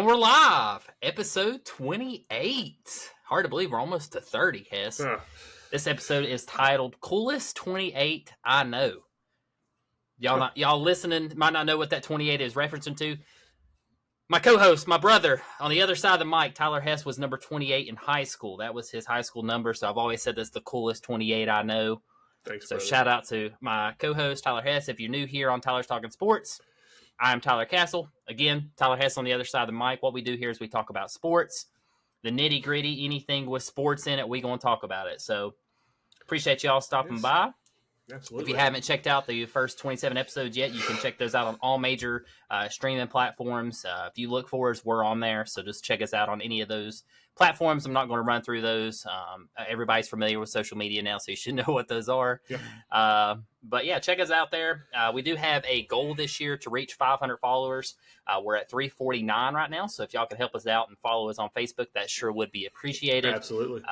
we're live. Episode 28. Hard to believe we're almost to 30, Hess. This episode is titled Coolest 28 I Know. Y'all listening might not know what that 28 is referencing to. My co-host, my brother, on the other side of the mic, Tyler Hess, was number 28 in high school. That was his high school number, so I've always said that's the coolest 28 I know. Thanks, so brother. Shout out to my co-host, Tyler Hess. If you're new here on Tyler's Talking Sports, I'm Tyler Castle. Again, Tyler Hess on the other side of the mic. What we do here is we talk about sports, the nitty-gritty, anything with sports in it, we going to talk about it. So appreciate y'all stopping by. Absolutely. If you haven't checked out the first 27 episodes yet, you can check those out on all major streaming platforms. If you look for us, we're on there. So just check us out on any of those platforms. I'm not going to run through those. Everybody's familiar with social media now, so you should know what those are. Yeah. But yeah, check us out there. We do have a goal this year to reach 500 followers. We're at 349 right now. So if y'all can help us out and follow us on Facebook, that sure would be appreciated. Absolutely.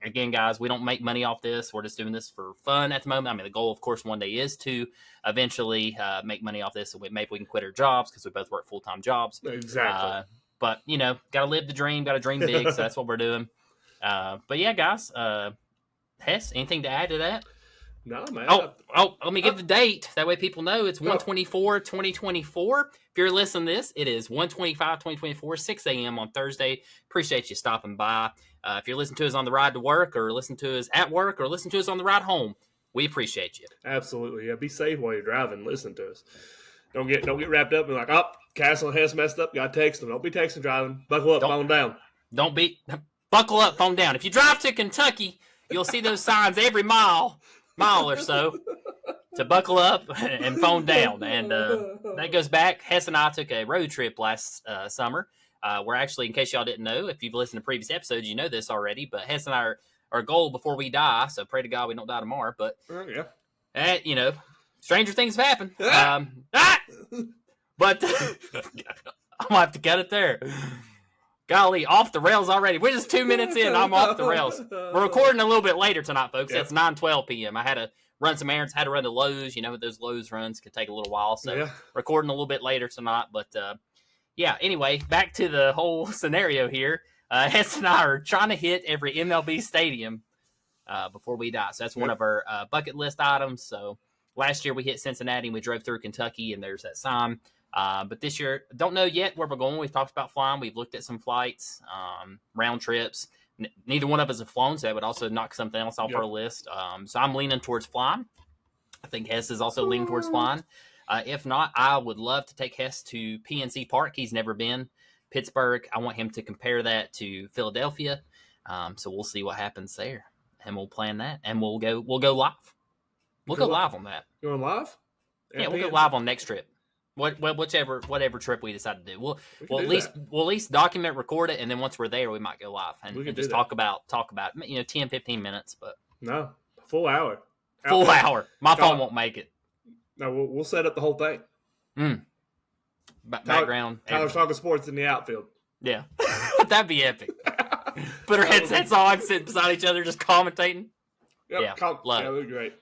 Again, guys, we don't make money off this. We're just doing this for fun at the moment. I mean, the goal, of course, one day is to eventually make money off this. So maybe we can quit our jobs because we both work full-time jobs. Exactly. But, you know, got to live the dream, got to dream big. So that's what we're doing. But, yeah, guys, Hess, anything to add to that? No, man. Let me give the date. That way people know it's 1/24/2024. If you're listening to this, it is 1/25/2024, 6 a.m. on Thursday. Appreciate you stopping by. If you're listening to us on the ride to work or listen to us at work or listen to us on the ride home, we appreciate you. Absolutely. Yeah, be safe while you're driving. Listen to us. Don't get wrapped up and like, oh, Castle and Hess messed up. Got to text them. Don't be texting driving. Buckle up, phone down. Buckle up, phone down. If you drive to Kentucky, you'll see those signs every mile or so to buckle up and phone down. And that goes back. Hess and I took a road trip last summer. We're actually, in case y'all didn't know, if you've listened to previous episodes, you know this already, but Hess and I are our goal before we die, so pray to God we don't die tomorrow, but you know, stranger things have happened. But I'm gonna have to cut it there. Golly, off the rails already. We're just 2 minutes in. I'm off the rails. We're recording a little bit later tonight, folks. It's 9:12 p.m. I had to run some errands. Had to run to Lowe's. You know, those Lowe's runs could take a little while. So recording a little bit later tonight. But, anyway, back to the whole scenario here. Hess and I are trying to hit every MLB stadium before we die. So that's one of our bucket list items. So last year we hit Cincinnati and we drove through Kentucky, and there's that sign. But this year, don't know yet where we're going. We've talked about flying. We've looked at some flights, round trips. Neither one of us have flown, so that would also knock something else off our list. So I'm leaning towards flying. I think Hess is also leaning towards flying. If not, I would love to take Hess to PNC Park. He's never been. Pittsburgh, I want him to compare that to Philadelphia. So we'll see what happens there, and we'll plan that, and we'll go live. We'll go live on that. You going live? Yeah, we'll go live on next trip. Whatever trip we decide to do, we'll at least document, record it, and then once we're there, we might go live and just talk about 10, 15 minutes. But no, full hour. Hour. My phone won't make it. No, we'll set up the whole thing. Background. Tyler's Talking Sports in the outfield. Yeah, that'd be epic. Put our headsets on, sitting beside each other, just commentating. Yep, love it. That'd be great.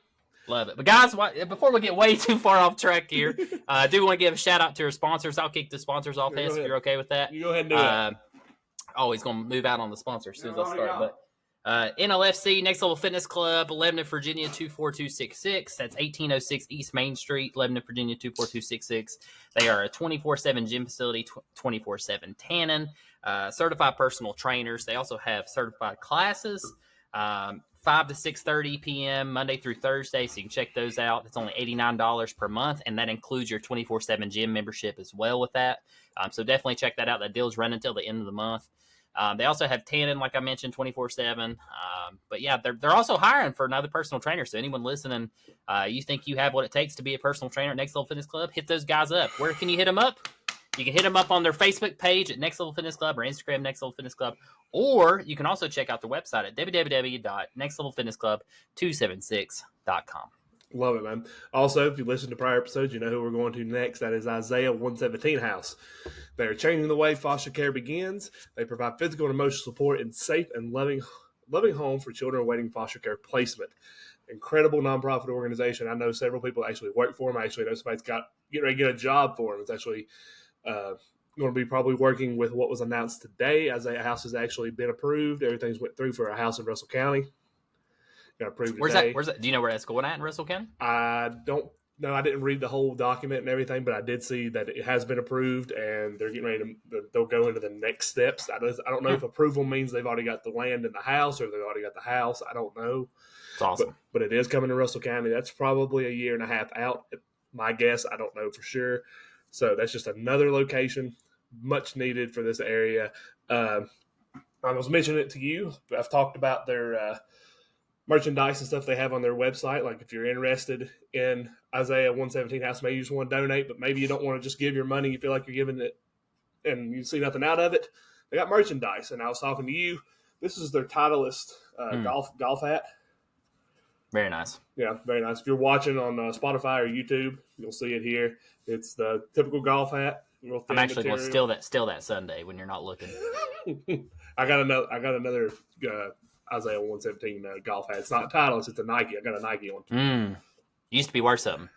Love it. But guys, before we get way too far off track here, I do want to give a shout out to our sponsors. I'll kick the sponsors off, Hess, if you're okay with that. You go ahead and do that. Always going to move out on the sponsor as soon as I start. But NLFC, Next Level Fitness Club, Lebanon, Virginia, 24266. That's 1806 East Main Street, Lebanon, Virginia, 24266. They are a 24/7 gym facility, 24/7 tanning, certified personal trainers. They also have certified classes. 5 to 6:30 p.m. Monday through Thursday, so you can check those out. It's only $89 per month, and that includes your 24/7 gym membership as well with that. So definitely check that out. That deal's running until the end of the month. They also have tanning, like I mentioned, 24/7. But yeah, they're also hiring for another personal trainer. So anyone listening, you think you have what it takes to be a personal trainer at Next Level Fitness Club, hit those guys up. Where can you hit them up? You can hit them up on their Facebook page at Next Level Fitness Club or Instagram Next Level Fitness Club. Or you can also check out their website at www.nextlevelfitnessclub276.com. Love it, man. Also, if you listen to prior episodes, you know who we're going to next. That is Isaiah 117 House. They are changing the way foster care begins. They provide physical and emotional support in safe and loving home for children awaiting foster care placement. Incredible nonprofit organization. I know several people actually work for them. I actually know somebody's getting ready to get a job for them. It's actually going to be probably working with what was announced today. Isaiah House has actually been approved. Everything's went through for a house in Russell County. Got approved today. Where's that? Do you know where that's going at in Russell County? I don't know. I didn't read the whole document and everything, but I did see that it has been approved, and they're getting ready to. They'll go into the next steps. I don't know if approval means they've already got the land in the house or they've already got the house. I don't know. It's awesome. But it is coming to Russell County. That's probably a year and a half out. My guess. I don't know for sure. So that's just another location, much needed for this area. I was mentioning it to you. I've talked about their merchandise and stuff they have on their website. Like if you're interested in Isaiah 117 House, maybe you just want to donate, but maybe you don't want to just give your money. You feel like you're giving it and you see nothing out of it. They got merchandise. And I was talking to you. This is their Titleist golf hat. Very nice. Yeah, very nice. If you're watching on Spotify or YouTube, you'll see it here. It's the typical golf hat. I'm actually going to steal that Sunday when you're not looking. I got another Isaiah 117 golf hat. It's not Titleist. It's a Nike. I got a Nike one. Used to be worth something.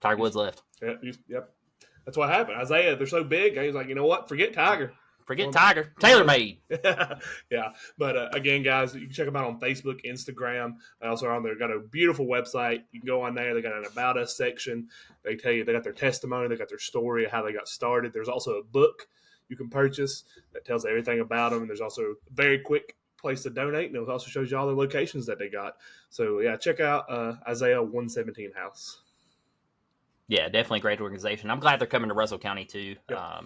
Tiger Woods left. Yep. That's what happened. Isaiah, they're so big. He's like, you know what? Forget Tiger. Forget Tiger. TaylorMade. Yeah. But again, guys, you can check them out on Facebook, Instagram. They also are on there. Got a beautiful website. You can go on there. They got an About Us section. They tell you they got their testimony. They got their story of how they got started. There's also a book you can purchase that tells everything about them. And there's also a very quick place to donate. And it also shows you all the locations that they got. So, yeah, check out Isaiah 117 House. Yeah, definitely a great organization. I'm glad they're coming to Russell County, too. Yep.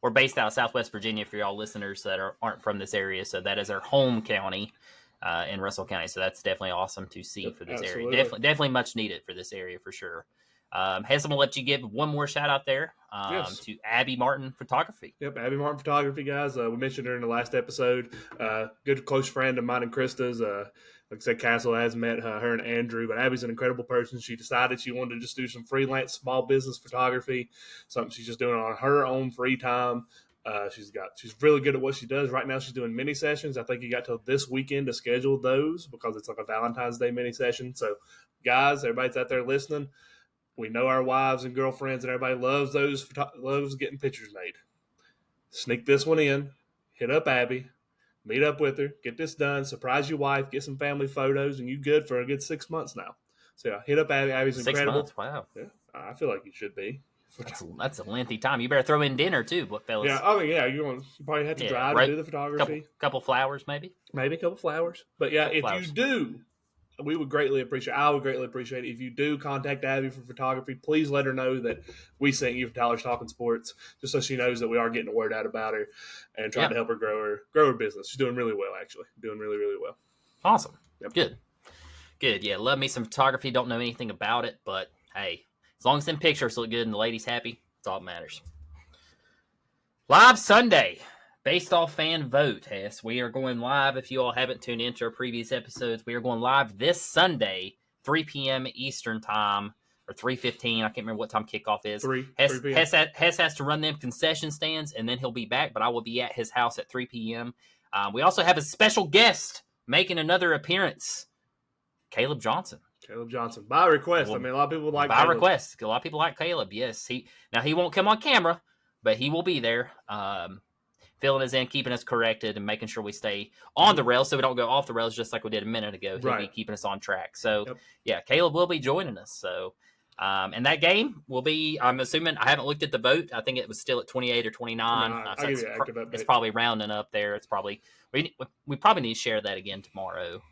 We're based out of Southwest Virginia for y'all listeners that aren't from this area. So that is our home county in Russell County. So that's definitely awesome to see for this area. Definitely much needed for this area for sure. Hess, I'm going to let you give one more shout out there to Abby Martin Photography. Yep, Abby Martin Photography, guys. We mentioned her in the last episode. Good close friend of mine and Krista's. Like I said, Castle has met her and Andrew, but Abby's an incredible person. She decided she wanted to just do some freelance small business photography, something she's just doing on her own free time. She's really good at what she does. Right now she's doing mini sessions. I think you got till this weekend to schedule those because it's like a Valentine's Day mini session. So guys, everybody's out there listening. We know our wives and girlfriends and everybody loves getting pictures made. Sneak this one in. Hit up Abby. Meet up with her, get this done, surprise your wife, get some family photos, and you good for a good 6 months now. So yeah, hit up Abby. Abby's incredible. 6 months, wow. Yeah, I feel like you should be. That's a lengthy time. You better throw in dinner too, fellas. Yeah, I mean, yeah, you probably have to drive to do the photography. Couple flowers, maybe. Maybe a couple flowers. But yeah, you do, we would greatly appreciate. I would greatly appreciate it if you do contact Abby for photography. Please let her know that we sent you from Tyler's Talking Sports, just so she knows that we are getting the word out about her and trying to help her grow her business. She's doing really well, actually. Doing really, really well. Awesome. Yep. Good. Yeah, love me some photography. Don't know anything about it, but hey, as long as them pictures look good and the lady's happy, that's all that matters. Live Sunday. Based off fan vote, Hess. We are going live. If you all haven't tuned into our previous episodes, we are going live this Sunday, 3 p.m. Eastern time, or 3:15. I can't remember what time kickoff is. 3 Hess has to run them concession stands, and then he'll be back, but I will be at his house at 3 p.m. We also have a special guest making another appearance, Caleb Johnson. By request. I mean, a lot of people like Caleb. By request. A lot of people like Caleb, yes. He won't come on camera, but he will be there. Filling us in, keeping us corrected, and making sure we stay on the rails so we don't go off the rails just like we did a minute ago. He'll be keeping us on track. So, yeah, Caleb will be joining us. So, and that game will be, I'm assuming, I haven't looked at the vote. I think it was still at 28 or 29. So it's probably rounding up there. It's probably, we probably need to share that again tomorrow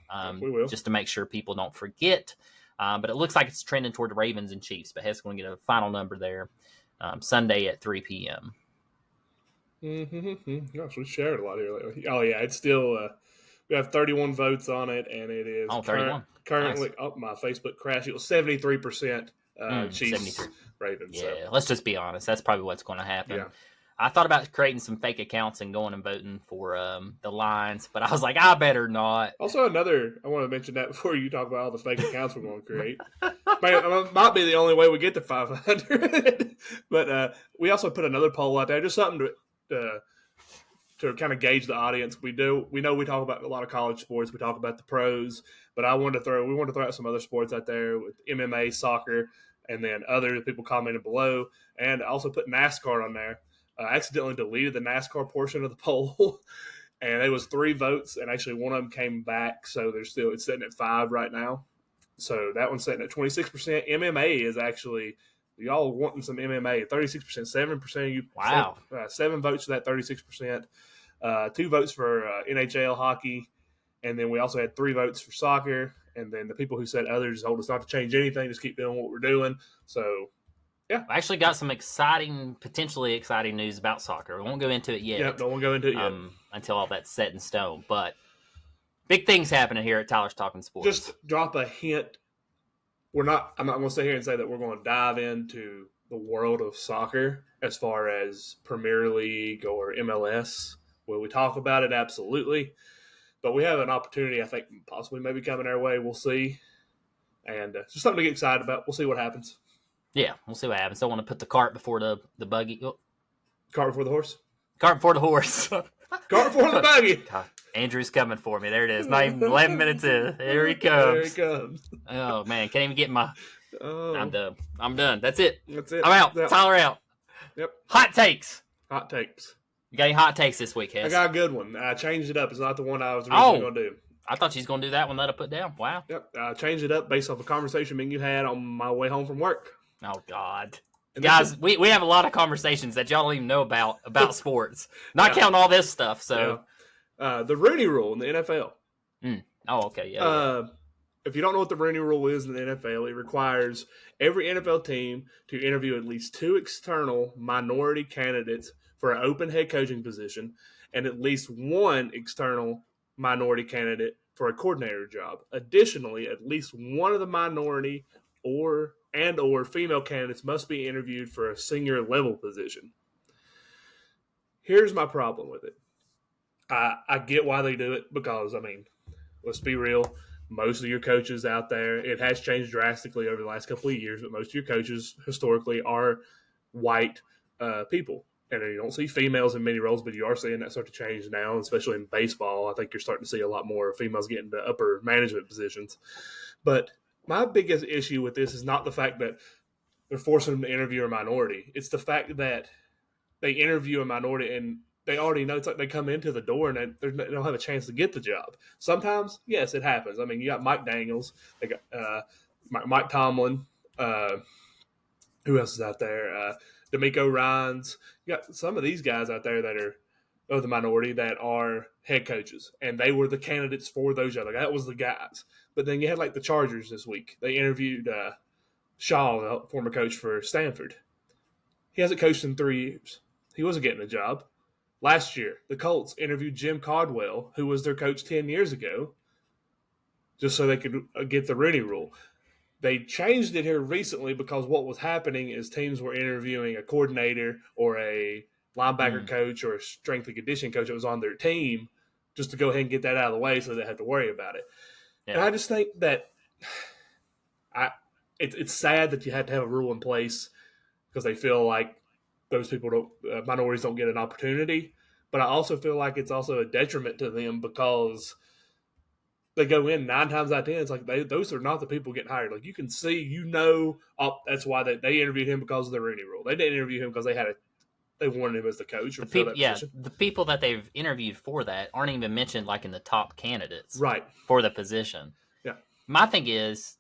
we will. Just to make sure people don't forget. But it looks like it's trending toward the Ravens and Chiefs. But Hess going to get a final number there Sunday at 3 p.m. Mm-hmm. Gosh, we shared a lot here lately. Oh yeah, it's still we have 31 votes on it, and it is 31. Currently. Nice. Oh, my Facebook crashed. It was 73% Chiefs 73. Ravens. Yeah, so. Let's just be honest. That's probably what's going to happen. Yeah. I thought about creating some fake accounts and going and voting for the Lions, but I was like, I better not. Also, I want to mention that before you talk about all the fake accounts we're going to create. Might be the only way we get to 500. But we also put another poll out there, just something to kind of gauge the audience. We know we talk about a lot of college sports. We talk about the pros, but we want to throw out some other sports out there with MMA, soccer, and then other people commented below, and also put NASCAR on there. accidentally deleted the NASCAR portion of the poll. And it was 3 votes, and actually one of them came back, so it's sitting at 5 right now. So that one's sitting at 26%. MMA is actually, y'all wanting some MMA, 36%, 7% of you. Wow. 7 votes for that 36%. 2 votes for NHL hockey, and then we also had 3 votes for soccer. And then the people who said others told us not to change anything, just keep doing what we're doing. So, yeah. I actually got some potentially exciting news about soccer. We won't go into it yet. Yep, don't want to go into it yet. Until all that's set in stone. But big things happening here at Tyler's Talking Sports. Just drop a hint. I'm not going to sit here and say that we're going to dive into the world of soccer as far as Premier League or MLS. Will we talk about it? Absolutely. But we have an opportunity, I think, possibly maybe coming our way. We'll see. And just something to get excited about. We'll see what happens. Yeah, we'll see what happens. Don't want to put the cart before the buggy. Oh. Cart before the horse? Cart before the horse. Cart before the buggy. God, Andrew's coming for me. There it is. Not even 11 minutes in. There he comes. There he comes. Oh, man. Can't even get my... Oh. I'm done. That's it. That's it. I'm out. Yep. Tyler out. Yep. Hot takes. Hot takes. You got any hot takes this week, Hess? I got a good one. I changed it up. It's not the one I was originally going to do. I thought she's going to do that one that I put down. Wow. Yep. I changed it up based off a conversation me and you had on my way home from work. Oh, God. And guys, we have a lot of conversations that y'all don't even know about sports. Not counting all this stuff. So, the Rooney Rule in the NFL. Oh, okay. Yeah. If you don't know what the Rooney Rule is in the NFL, it requires every NFL team to interview at least 2 external minority candidates for an open head coaching position and at least 1 external minority candidate for a coordinator job. Additionally, at least one of the minority or female candidates must be interviewed for a senior level position. Here's my problem with it. I get why they do it because, I mean, let's be real. Most of your coaches out there, it has changed drastically over the last couple of years, but most of your coaches historically are white people. And you don't see females in many roles, but you are seeing that start to change now, especially in baseball. I think you're starting to see a lot more females get into upper management positions. But my biggest issue with this is not the fact that they're forcing them to interview a minority. It's the fact that they interview a minority and they already know it's like they come into the door and they don't have a chance to get the job. Sometimes, yes, it happens. I mean, you got Mike Daniels, they got Mike Tomlin. Who else is out there? D'Amico Ryans. You got some of these guys out there that are of the minority that are head coaches, and they were the candidates for those jobs. Like, that was the guys. But then you had like the Chargers this week. They interviewed Shaw, the former coach for Stanford. He hasn't coached in 3 years. He wasn't getting a job. Last year, the Colts interviewed Jim Caldwell, who was their coach 10 years ago, just so they could get the Rooney Rule. They changed it here recently because what was happening is teams were interviewing a coordinator or a linebacker coach or a strength and conditioning coach that was on their team just to go ahead and get that out of the way so they didn't have to worry about it. Yeah. And I just think that it's sad that you had to have a rule in place because they feel like those people minorities don't get an opportunity. But I also feel like it's also a detriment to them because they go in 9 times out of 10. It's like those are not the people getting hired. Like, you can see, that's why they interviewed him because of the Rooney Rule. They didn't interview him because they wanted him as the coach. Or the people that they've interviewed for that aren't even mentioned like in the top candidates, right, for the position. Yeah. My thing is,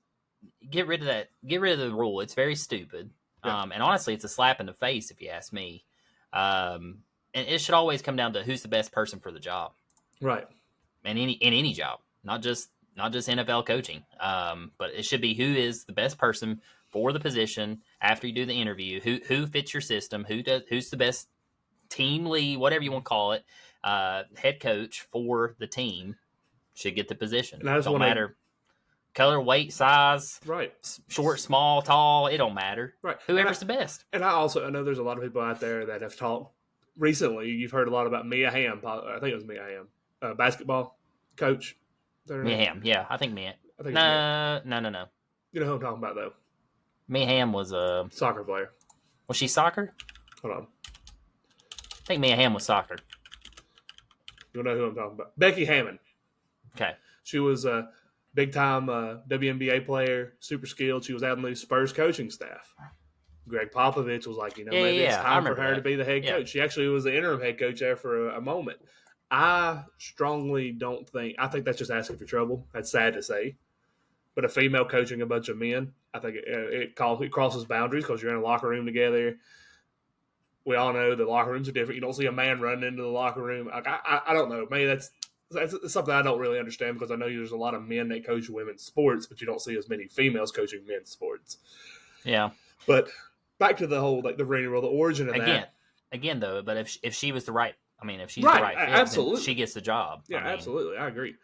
get rid of that. Get rid of the rule. It's very stupid. Yeah. And honestly, it's a slap in the face if you ask me. And it should always come down to who's the best person for the job, right? And in any job, not just NFL coaching. But it should be who is the best person for the position after you do the interview. Who fits your system? Who's the best team lead, whatever you want to call it, head coach for the team should get the position. It don't matter. Color, weight, size, right? Short, small, tall, it don't matter. Right. Whoever's the best. And I know there's a lot of people out there that have talked recently. You've heard a lot about Mia Hamm. I think it was Mia Hamm, basketball coach. Mia Hamm, yeah, I think Mia. No. You know who I'm talking about, though. Mia Hamm was a soccer player. Was she soccer? Hold on. I think Mia Hamm was soccer. You'll know who I'm talking about. Becky Hammon. Okay. She was a big-time WNBA player, super skilled. She was out in the Spurs coaching staff. Greg Popovich was like, Yeah, maybe it's I time for remember her that. to be the head Yeah. coach. She actually was the interim head coach there for a moment. I strongly don't think. I think that's just asking for trouble. That's sad to say, but a female coaching a bunch of men, I think it crosses boundaries because you're in a locker room together. We all know the locker rooms are different. You don't see a man running into the locker room. Like, I don't know. Maybe that's something I don't really understand because I know there's a lot of men that coach women's sports, but you don't see as many females coaching men's sports. Yeah. But back to the whole the Rooney Rule, the origin of that. Again, though, but if she was the right, if she's right, the right fit, absolutely, then she gets the job. Yeah, absolutely, I agree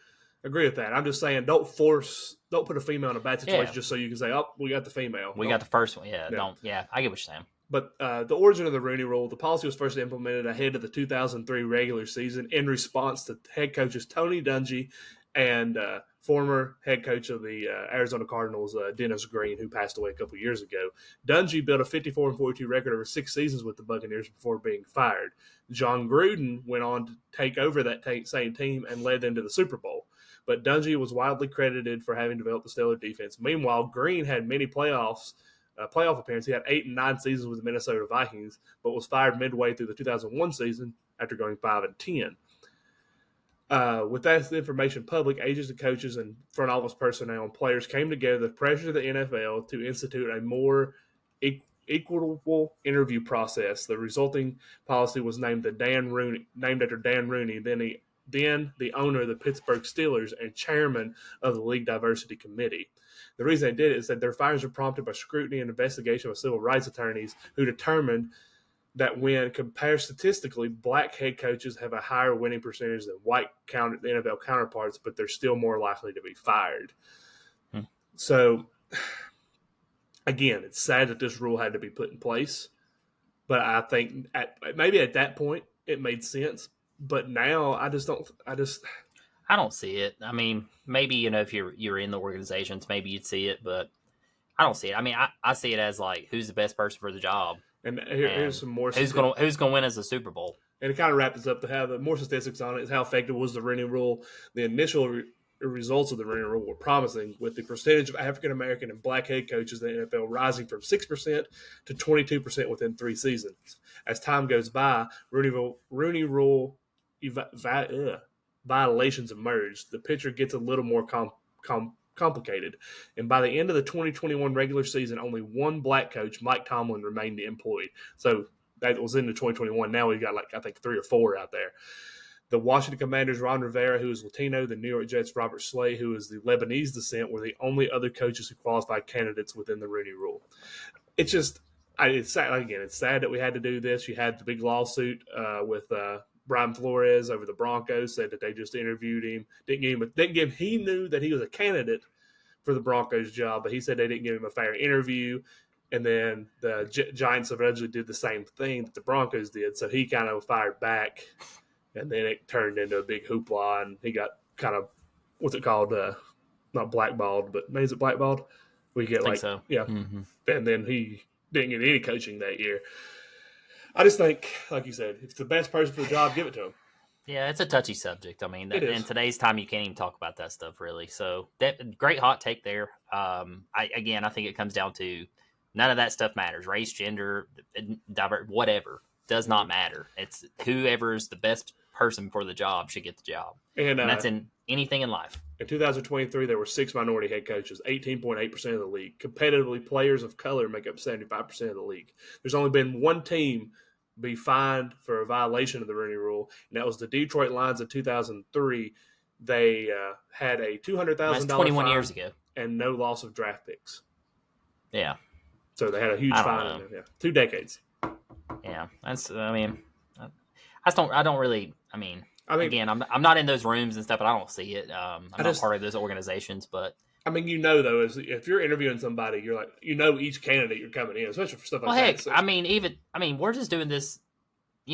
with that. I'm just saying, don't put a female in a bad situation just so you can say, oh, we got the female. We got the first one. Yeah, I get what you're saying. But the origin of the Rooney Rule, the policy was first implemented ahead of the 2003 regular season in response to head coaches Tony Dungy and former head coach of the Arizona Cardinals, Dennis Green, who passed away a couple years ago. Dungy built a 54-42 record over 6 seasons with the Buccaneers before being fired. John Gruden went on to take over that same team and led them to the Super Bowl. But Dungy was widely credited for having developed the stellar defense. Meanwhile, Green had many playoff appearance. He had 8 and 9 seasons with the Minnesota Vikings, but was fired midway through the 2001 season after going 5-10. With that information public, agents and coaches and front office personnel and players came together to pressure the NFL to institute a more equitable interview process. The resulting policy was named after Dan Rooney, then the owner of the Pittsburgh Steelers and chairman of the League Diversity Committee. The reason they did it is that their fires were prompted by scrutiny and investigation of civil rights attorneys who determined that when compared statistically, black head coaches have a higher winning percentage than white NFL counterparts, but they're still more likely to be fired. So, again, it's sad that this rule had to be put in place, but I think maybe at that point it made sense. But now I don't see it. I mean, maybe if you're in the organizations, maybe you'd see it, but I don't see it. I mean, I see it as like, who's the best person for the job. And here's some more. Who's gonna win as a Super Bowl? And it kind of wraps us up to have more statistics on it. Is how effective was the Rooney Rule? The initial results of the Rooney Rule were promising, with the percentage of African American and black head coaches in the NFL rising from 6% to 22% within 3 seasons. As time goes by, Rooney Rule violations emerge. The picture gets a little more complicated. And by the end of the 2021 regular season, only one black coach, Mike Tomlin, remained employed. So that was in the 2021. Now we've got I think 3 or 4 out there. The Washington Commanders, Ron Rivera, who is Latino, the New York Jets, Robert Slay, who is the Lebanese descent, were the only other coaches who qualified candidates within the Rooney Rule. It's just, it's sad. Again, it's sad that we had to do this. You had the big lawsuit with Brian Flores over the Broncos, said that they just interviewed him. He knew that he was a candidate for the Broncos job, but he said they didn't give him a fair interview. And then the Giants eventually did the same thing that the Broncos did. So he kind of fired back, and then it turned into a big hoopla, and he got kind of, what's it called? Not blackballed, but maybe is it blackballed? We get I think so. Yeah. Mm-hmm. And then he didn't get any coaching that year. I just think, like you said, if it's the best person for the job, give it to him. Yeah, it's a touchy subject. I mean, in today's time, you can't even talk about that stuff, really. So, great hot take there. I think it comes down to none of that stuff matters. Race, gender, whatever does not matter. It's whoever's the best person for the job should get the job, and that's in anything in life. In 2023, there were 6 minority head coaches, 18.8% of the league. Competitively, players of color make up 75% of the league. There's only been one team be fined for a violation of the Rooney Rule, and that was the Detroit Lions in 2003. They had a $200,000 21 fine years ago, and no loss of draft picks. Yeah. So they had a huge fine. Yeah, 2 decades. Yeah, that's. I mean, I don't really. I mean, again, I'm not in those rooms and stuff, but I don't see it. I'm not part of those organizations, but. I mean, though, if you're interviewing somebody, you're like, each candidate you're coming in, especially for stuff like that. Well, heck, so. I mean, we're just doing this,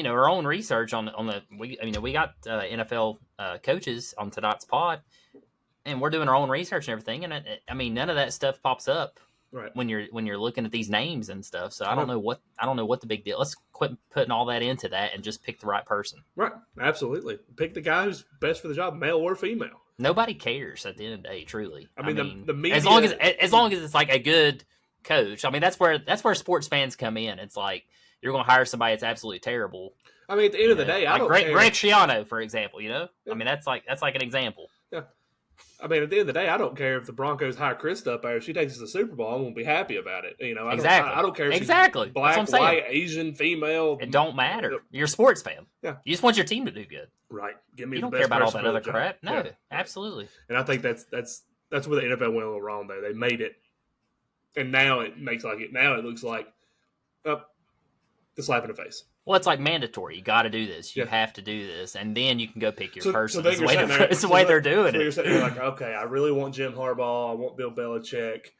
our own research on we got NFL coaches on tonight's pod, and we're doing our own research and everything, and none of that stuff pops up right when you're looking at these names and stuff. So I don't know what the big deal. Let's quit putting all that into that and just pick the right person. Right, absolutely. Pick the guy who's best for the job, male or female. Nobody cares at the end of the day, truly. I mean the media, as long as it's like a good coach. I mean, that's where sports fans come in. It's like you're going to hire somebody that's absolutely terrible. I mean, at the end of the day, I don't care. Greg Schiano, for example. Yeah. I mean, that's like an example. Yeah. I mean, at the end of the day, I don't care if the Broncos hire Krista up there. If she takes us to the Super Bowl, I won't be happy about it. Exactly. I don't care if exactly. she's black, That's what I'm saying. white, Asian, female. It don't matter. You're a sports fan. Yeah. You just want your team to do good. Right. Give me You the don't best care about all person that for other the job. crap. No, Yeah. absolutely. And I think that's where the NFL went a little wrong there. They made it, and now it makes like it. Now it looks like the slap in the face. Well, it's like mandatory. You got to do this. You Yeah. have to do this, and then you can go pick your So person. then It's you're the way, sitting there- it's the way they're doing so it. you're sitting there like, okay, I really want Jim Harbaugh. I want Bill Belichick.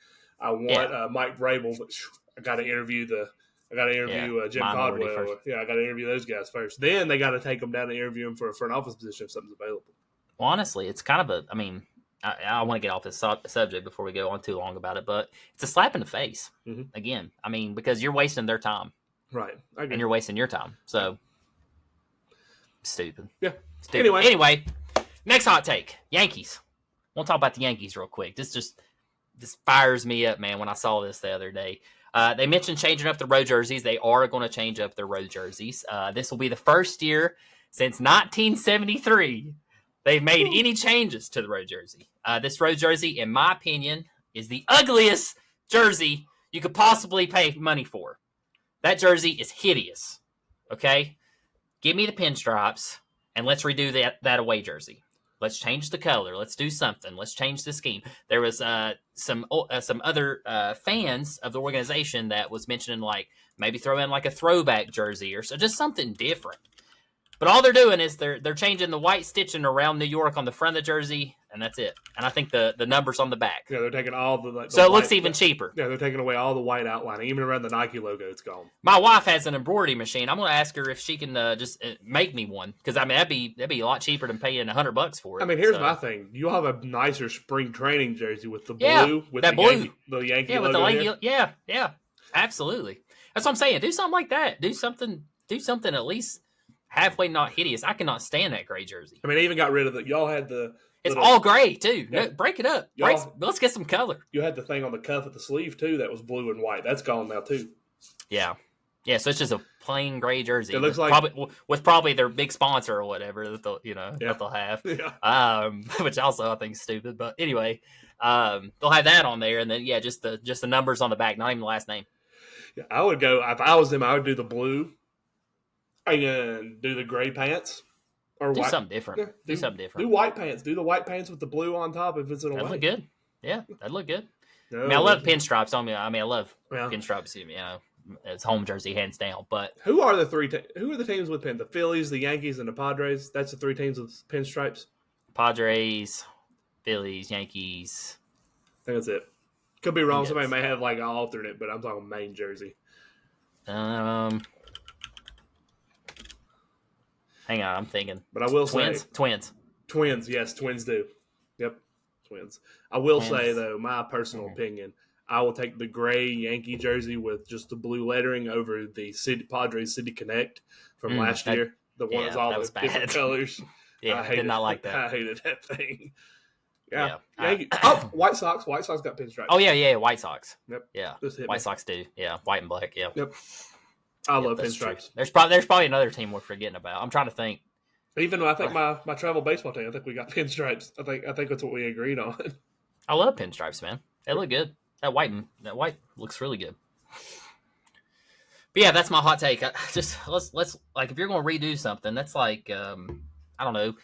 I want Mike Vrabel. But I got to interview Jim Minority Caldwell. first. Yeah, I got to interview those guys first. Then they got to take them down and interview them for a front office position if something's available. Well, honestly, it's kind of I want to get off this subject before we go on too long about it, but it's a slap in the face. Mhm. Again, I mean, because you're wasting their time Right. I agree. and you're wasting your time. So stupid. Yeah. Stupid. Anyway, next hot take: Yankees. We'll talk about the Yankees real quick. This fires me up, man. When I saw this the other day, they mentioned changing up the road jerseys. They are going to change up their road jerseys. This will be the first year since 1973 they've made any changes to the road jersey. This road jersey, in my opinion, is the ugliest jersey you could possibly pay money for. That jersey is hideous. Okay? Give me the pinstripes, and let's redo that away jersey. Let's change the color. Let's do something. Let's change the scheme. There was some other fans of the organization that was mentioning, like, maybe throw in like a throwback jersey or so, just something different. But all they're doing is they're changing the white stitching around New York on the front of the jersey, and that's it. And I think the numbers on the back. Yeah, they're taking all the So it looks white- even cheaper. Yeah, they're taking away all the white outlining, even around the Nike logo. It's gone. My wife has an embroidery machine. I'm going to ask her if she can just make me one, because I mean that'd be a lot cheaper than paying $100 for it. I mean, here's So- my thing: you have a nicer spring training jersey with the blue, Yeah, with that the blue. Yankee Yeah, with the logo. lady, yeah, absolutely. That's what I'm saying. Do something like that. Do something at least halfway not hideous. I cannot stand that gray jersey. I mean, they even got rid of the. Y'all had the. It's little- all gray too. Yeah. No, break it up. Y'all- Let's get some color. You had the thing on the cuff at the sleeve too that was blue and white. That's gone now too. Yeah. Yeah, so it's just a plain gray jersey. It looks like- probably their big sponsor or whatever that they'll that they'll have. Yeah. Which also I think is stupid. But anyway, they'll have that on there, and then just the numbers on the back, not even the last name. Yeah, I would go if I was them. I would do the blue, and do the gray pants or Do white. something different. Yeah, do something Do different. white pants. Do the white pants with the blue on top if it's in a That'd white. look good. Yeah, that'd look good. No, I mean, I love pinstripes on me. I mean, I love Yeah. pinstripes. It's home jersey hands down. But Who are the three? Who are the teams with pin? The Phillies, the Yankees, and the Padres. That's the three teams with pinstripes. Padres, Phillies, Yankees. I think that's it. Could be wrong. Yes. Somebody may have like an alternate, but I'm talking main jersey. Hang on, I'm thinking. But I will Twins. say Twins. Yes, twins do. Yep, twins. I will Twins. say though, my personal opinion, I will take the gray Yankee jersey with just the blue lettering over the Padres City Connect from last that- year. The one yeah, that's all that the was different bad. colors. Yeah, I did not like that. I hated that thing. Yeah. Yeah. Yankee, White Sox. White Sox got pinstripes. Oh yeah, White Sox. Yep. Yeah, Just hit White me. Sox do. Yeah, white and black. Yeah. Yep. I love That's true. pinstripes. There's probably another team we're forgetting about. I'm trying to think. Even though I think my travel baseball team, I think we got pinstripes. I think that's what we agreed on. I love pinstripes, man. They look good. That white looks really good. But yeah, that's my hot take. Let's like if you're going to redo something, that's like I don't know,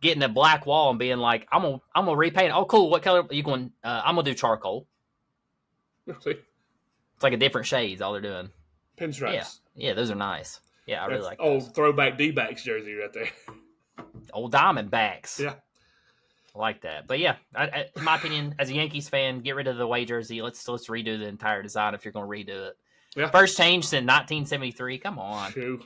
getting a black wall and being like I'm gonna repaint it. Oh, cool. What color are you going? I'm gonna do charcoal. See, It's like a different shades. All they're doing. pinstripes. Yeah, those are nice. Yeah, I really like old those. throwback D-backs jersey right there. Old Diamondbacks. Yeah. I like that. But yeah, in my opinion, as a Yankees fan, get rid of the away jersey. Let's redo the entire design if you're going to redo it. Yeah. First change since 1973. Come on. Shoo.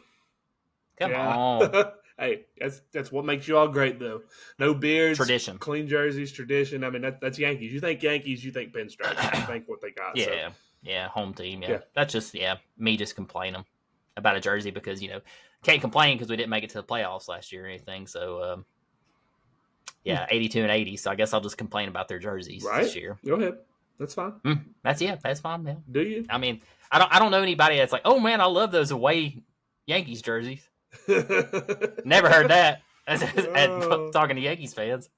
Come Yeah. on. Hey, that's what makes you all great, though. No beards, Tradition. clean jerseys, tradition. I mean, that's Yankees. You think Yankees, you think pinstripes. You think what they got. So. Yeah. Yeah. Home team. Yeah. Yeah. That's just, me just complaining about a jersey because, can't complain because we didn't make it to the playoffs last year or anything. So, 82 and 80. So I guess I'll just complain about their jerseys Right. this year. Go ahead. That's fine. That's fine, man. Do you? I mean, I don't know anybody that's like, oh man, I love those away Yankees jerseys. Never heard that. Talking to Yankees fans.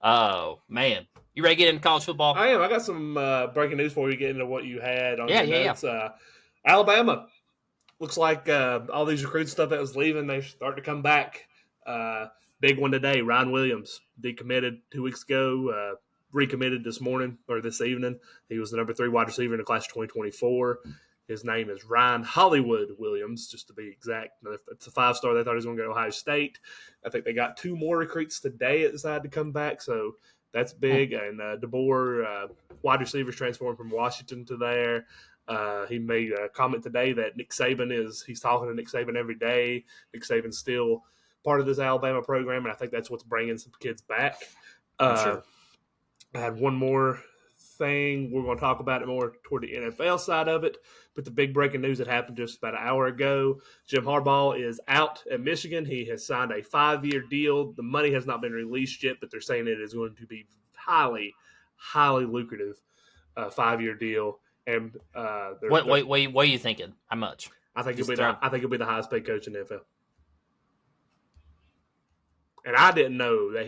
Oh man, you ready to get into college football? I am. I got some breaking news for you. Get into what you had on your notes. Yeah. Alabama looks like all these recruit stuff that was leaving, they start to come back. Big one today. Ryan Williams decommitted 2 weeks ago. Recommitted this morning or this evening. He was the number 3 wide receiver in the class of 2024. His name is Ryan Hollywood Williams, just to be exact. It's a 5-star. They thought he was going to go to Ohio State. I think they got 2 more recruits today that decided to come back, so that's big. And DeBoer, wide receivers transformed from Washington to there. He made a comment today that Nick Saban he's talking to Nick Saban every day. Nick Saban's still part of this Alabama program, and I think that's what's bringing some kids back. Sure. I had one more thing. We're going to talk about it more toward the NFL side of it. But the big breaking news that happened just about an hour ago, Jim Harbaugh is out at Michigan. He has signed a 5-year deal. The money has not been released yet, but they're saying it is going to be highly, highly lucrative 5-year deal. And what are you thinking? How much? I think he'll be the highest paid coach in the NFL. And I didn't know that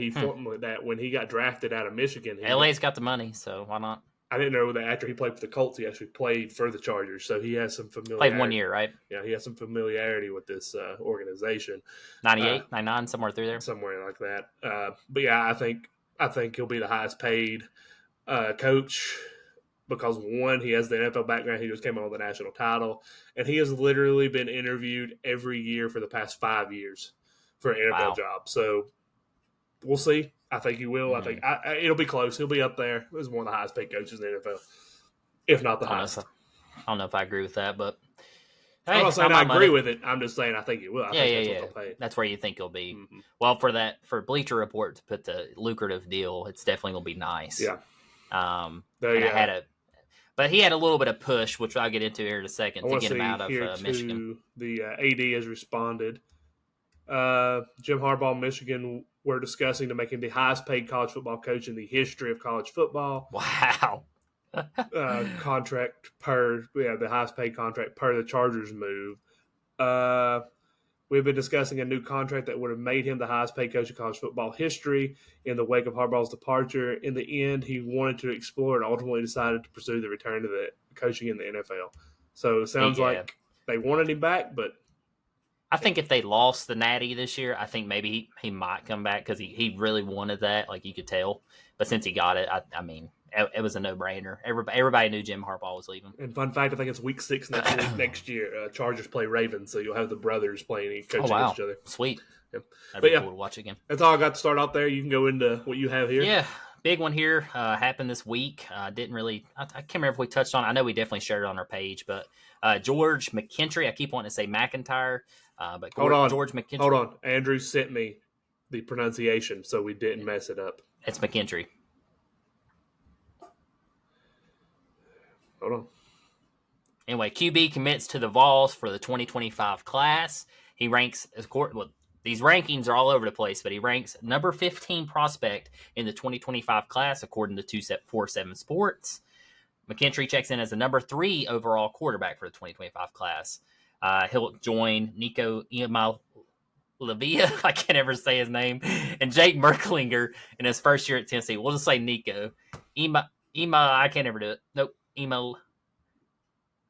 that when he got drafted out of Michigan. LA's got the money, so why not? I didn't know that after he played for the Colts, he actually played for the Chargers. So he has some familiarity. Played 1 year, right? Yeah, he has some familiarity with this organization. 98, 99, somewhere through there. Somewhere like that. But yeah, I think he'll be the highest paid coach because, one, he has the NFL background. He just came on with the national title. And he has literally been interviewed every year for the past 5 years for an NFL job. So we'll see. I think he will. I think it'll be close. He'll be up there as one of the highest paid coaches in the NFL, if not the highest. I don't know if I agree with that, but hey, I'm not saying I agree with it. I'm just saying I think he will. I think that's what they'll pay. That's where you think he'll be. Mm-hmm. Well, for Bleacher Report to put the lucrative deal, it's definitely going to be nice. Yeah. But he had a little bit of push, which I'll get into here in a second, to get him out of Michigan. The AD has responded. Jim Harbaugh, Michigan, we're discussing to make him the highest paid college football coach in the history of college football. Wow. The highest paid contract per the Chargers move. We've been discussing a new contract that would have made him the highest paid coach in college football history in the wake of Harbaugh's departure. In the end, he wanted to explore and ultimately decided to pursue the return to the coaching in the NFL. So it sounds like they wanted him back, but I think if they lost the Natty this year, I think maybe he might come back because he really wanted that, like you could tell. But since he got it, I mean, it was a no-brainer. Everybody knew Jim Harbaugh was leaving. And fun fact, I think it's week 6 next year. Chargers play Ravens, so you'll have the brothers playing coaching against each other. Sweet. Yep. That'd be cool to watch again. That's all I got to start out there. You can go into what you have here. Yeah. Big one here happened this week. I can't remember if we touched on it. I know we definitely shared it on our page, but George McKinstry, I keep wanting to say McIntyre, but George McKinstry. Hold on. Andrew sent me the pronunciation, so we didn't mess it up. It's McKinstry. Hold on. Anyway, QB commits to the Vols for the 2025 class. He ranks, these rankings are all over the place, but he ranks number 15 prospect in the 2025 class, according to 247 Sports. McKinstry checks in as the number 3 overall quarterback for the 2025 class. He'll join Nico Iamaleava, I can't ever say his name, and Jake Merklinger in his first year at Tennessee. We'll just say Nico. I can't ever do it. Nope. Can't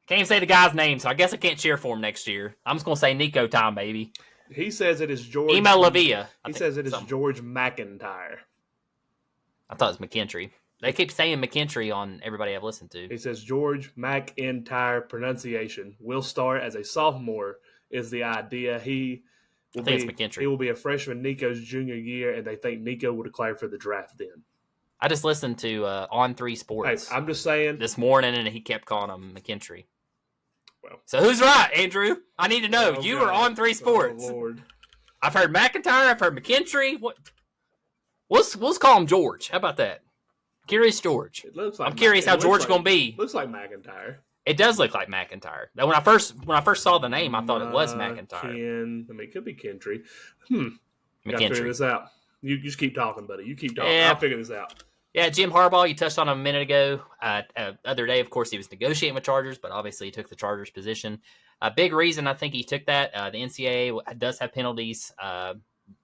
even say the guy's name, so I guess I can't cheer for him next year. I'm just going to say Nico time, baby. He says it is George. Iamaleava. He says it is George McIntyre. I thought it was McKinstry. They keep saying McKinstry on everybody I've listened to. He says George McIntyre pronunciation will start as a sophomore is the idea. I think it's McKinstry. He will be a freshman Nico's junior year, and they think Nico will declare for the draft then. I just listened to On 3 Sports. Hey, I'm just saying this morning, and he kept calling him McKinstry. Well, so who's right, Andrew? I need to know. You are On 3 Sports. Oh, Lord. I've heard McIntyre. I've heard McKinstry. What? Let's call him George. How about that? Curious George. I'm curious how George is going to be. Looks like McIntyre. It does look like McIntyre. Now, when I first saw the name, I thought it was McIntyre. It could be Kentry. McKinstry. Gotta figure this out. You just keep talking, buddy. You keep talking. Yeah. I'll figure this out. Yeah, Jim Harbaugh, you touched on him a minute ago. Other day, of course, he was negotiating with Chargers, but obviously he took the Chargers position. A big reason I think he took that, the NCAA does have penalties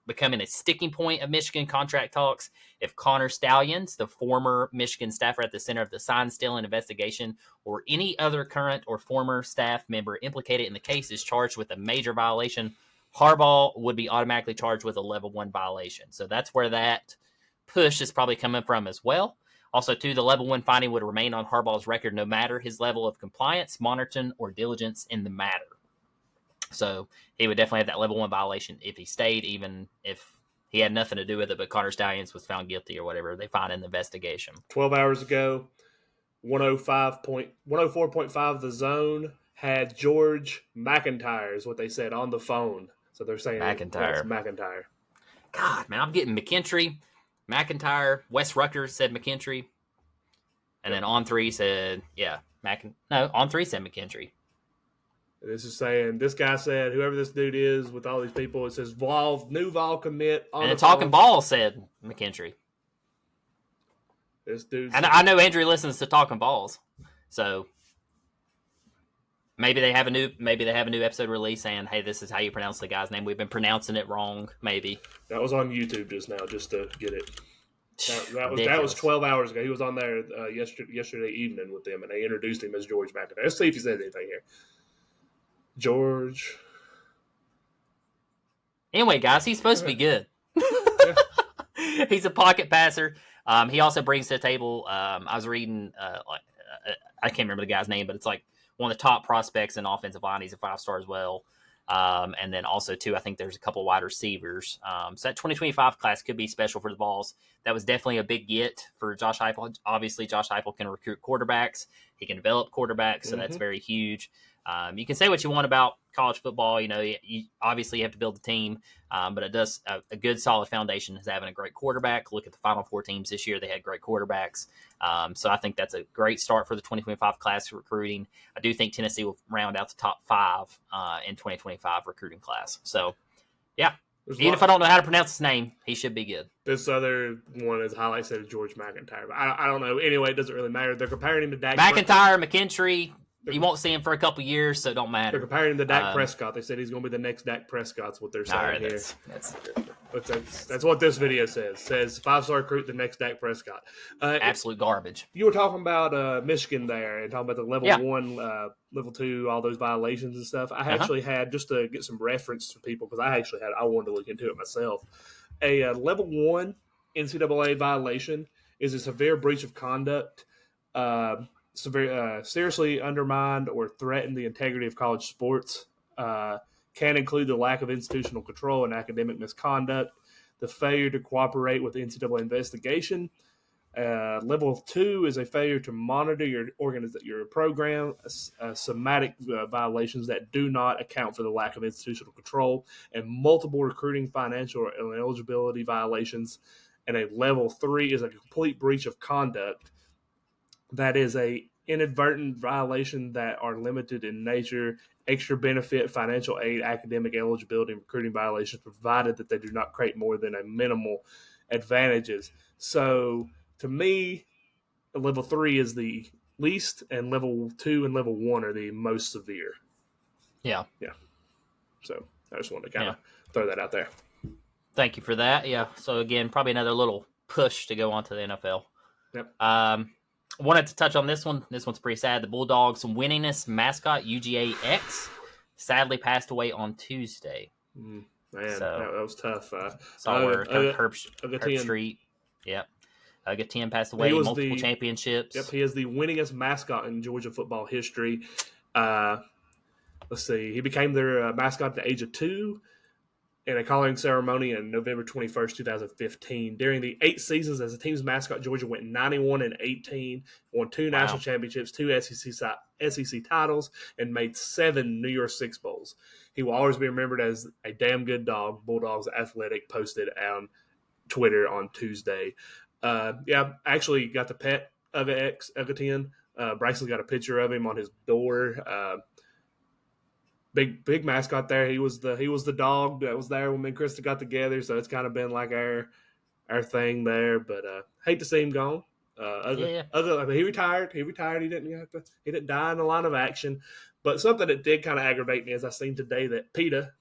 becoming a sticking point of Michigan contract talks. If Connor Stallions, the former Michigan staffer at the center of the sign stealing investigation, or any other current or former staff member implicated in the case is charged with a major violation, Harbaugh would be automatically charged with a level 1 violation. So that's where that push is probably coming from as well. Also, too, the level 1 finding would remain on Harbaugh's record no matter his level of compliance, monitoring, or diligence in the matter. So he would definitely have that level 1 violation if he stayed, even if he had nothing to do with it, but Connor Stallions was found guilty or whatever they find in the investigation. 12 hours ago, 104.5 The Zone had George McIntyre is what they said on the phone. So they're saying McIntyre. McIntyre. God, man, I'm getting McIntyre, Wes Rucker said McKinstry, and then On 3 said, On 3 said McKinstry. This is saying, this guy said, whoever this dude is with all these people, it says new Vol commit on and the Talking phone. Ball said McKinstry. This dude, and I know Andrew listens to Talking Balls, so maybe they have a new episode release saying, "Hey, this is how you pronounce the guy's name. We've been pronouncing it wrong." Maybe that was on YouTube just now, just to get it. That was 12 hours ago. He was on there yesterday evening with them, and they introduced him as George McIntyre. Let's see if he says anything here. George. Anyway, guys, he's supposed to be good. He's a pocket passer. He also brings to the table. I was reading, I can't remember the guy's name, but it's like one of the top prospects in offensive line. He's a 5-star as well. And then also, too, I think there's a couple wide receivers. So that 2025 class could be special for the Vols. That was definitely a big get for Josh Heupel. Obviously, Josh Heupel can recruit quarterbacks. He can develop quarterbacks, so that's very huge. You can say what you want about college football. You obviously have to build the team, but it does a good, solid foundation is having a great quarterback. Look at the Final Four teams this year; they had great quarterbacks. So I think that's a great start for the 2025 class recruiting. I do think Tennessee will round out the top 5 in 2025 recruiting class. So, yeah. Even if I don't know how to pronounce his name, he should be good. This other one is highlights said George McIntyre. But I don't know. Anyway, it doesn't really matter. They're comparing him to Dak McIntyre, McKinstry. You won't see him for a couple years, so it don't matter. They're comparing him to Dak Prescott. They said he's going to be the next Dak Prescott. That's what they're saying here. That's what this video says. Says 5-star recruit, the next Dak Prescott. Absolute garbage. You were talking about Michigan there and talking about the level 1, level 2, all those violations and stuff. I actually had, just to get some reference for people, because I wanted to look into it myself. A level 1 NCAA violation is a severe breach of conduct. Seriously undermined or threatened the integrity of college sports, can include the lack of institutional control and academic misconduct, the failure to cooperate with the NCAA investigation. Level 2 is a failure to monitor your program, somatic violations that do not account for the lack of institutional control, and multiple recruiting, financial, and eligibility violations. And a level 3 is a complete breach of conduct. That is a inadvertent violation that are limited in nature, extra benefit, financial aid, academic eligibility, and recruiting violations, provided that they do not create more than a minimal advantages. So, to me, level 3 is the least, and level 2 and level 1 are the most severe. Yeah. So, I just wanted to kind of throw that out there. Thank you for that. Yeah. So, again, probably another little push to go on to the NFL. Yep. Wanted to touch on this one. This one's pretty sad. The Bulldogs' winningest mascot, UGA-X, sadly passed away on Tuesday. Man, that was tough. Saw where Herb Street. Yep. Gatien passed away. Multiple championships. Yep, he is the winningest mascot in Georgia football history. Let's see. He became their mascot at the age of 2 in a collaring ceremony on November 21st, 2015. During the 8 seasons as a team's mascot, Georgia went 91-18, won 2 national championships, 2 SEC titles, and made 7 New Year's Six Bowls. He will always be remembered as a damn good dog. Bulldogs Athletic posted on Twitter on Tuesday. I actually got the pet of Gatien. Bryson got a picture of him on his door. Big mascot there. He was the dog that was there when me and Krista got together. So it's kind of been like our our thing there. But hate to see him gone. Yeah. I mean, he retired. He didn't die in the line of action. But something that did kind of aggravate me is I seen today that PETA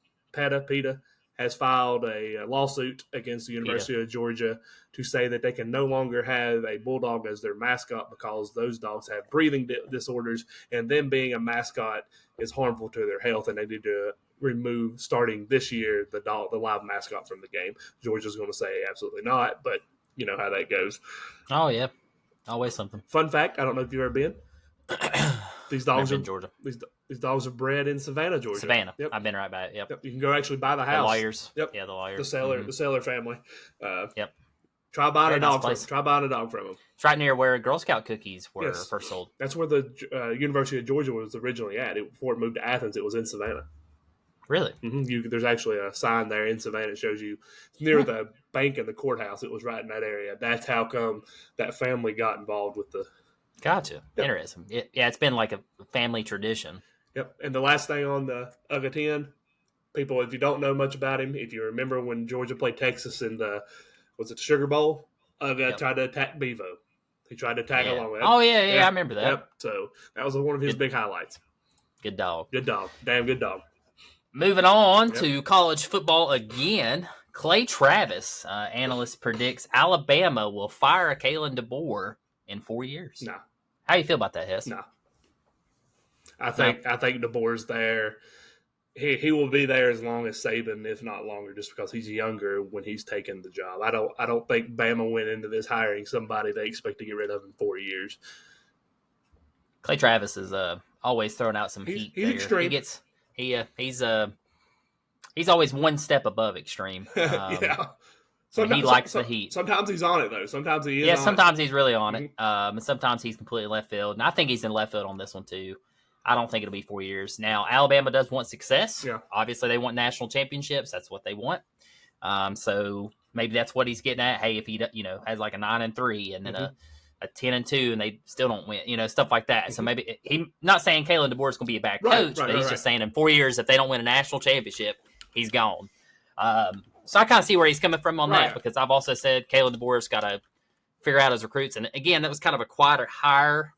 has filed a lawsuit against the University of Georgia to say that they can no longer have a bulldog as their mascot because those dogs have breathing disorders, and them being a mascot is harmful to their health, and they need to remove, starting this year, the live mascot from the game. Georgia's going to say absolutely not, but you know how that goes. Oh yeah, always something. Fun fact: I don't know if you've ever been. These dogs are in Georgia. These dogs are bred in Savannah, Georgia. Savannah. Yep. I've been right by it. Yep. You can go actually buy the house. The lawyers. Yep. Yeah, the lawyers. The Seller family. Yep. Try buying Very a dog nice from place. them. Try buying a dog from them. It's right near where Girl Scout cookies were Yes. first sold. That's where the University of Georgia was originally at. Before it moved to Athens, it was in Savannah. Really? Mm-hmm. There's actually a sign there in Savannah that shows you it's near the bank and the courthouse. It was right in that area. That's how come that family got involved with the. Gotcha. Yep. Interesting. It's been like a family tradition. Yep. And the last thing on the UGA 10, people, if you don't know much about him, if you remember when Georgia played Texas in the Sugar Bowl, UGA tried to attack Bevo. He tried to tag along with that. Oh, yeah, I remember that. Yep. So that was one of his big highlights. Good dog. Good dog. Damn good dog. Moving on to college football again. Clay Travis, analyst, predicts Alabama will fire Kalen DeBoer in 4 years. No. How you feel about that, Hess? No. I think DeBoer's there. He will be there as long as Saban, if not longer, just because he's younger when he's taken the job. I don't think Bama went into this hiring somebody they expect to get rid of in 4 years. Clay Travis is always throwing out some heat. He's extreme. He's always one step above extreme. Yeah. He likes the heat. Sometimes he's on it though. Sometimes he is. Yeah, sometimes he's really on it. And sometimes he's completely left field. And I think he's in left field on this one too. I don't think it'll be 4 years. Now, Alabama does want success. Yeah. Obviously, they want national championships. That's what they want. So maybe that's what he's getting at. Hey, if he has like a 9-3 and then a 10-2 and they still don't win, stuff like that. So maybe he not saying Kalen DeBoer is going to be a bad coach, but he's just saying in 4 years if they don't win a national championship, he's gone. So I kind of see where he's coming from on that because I've also said Kalen DeBoer's got to figure out his recruits. And again, that was kind of a quieter hire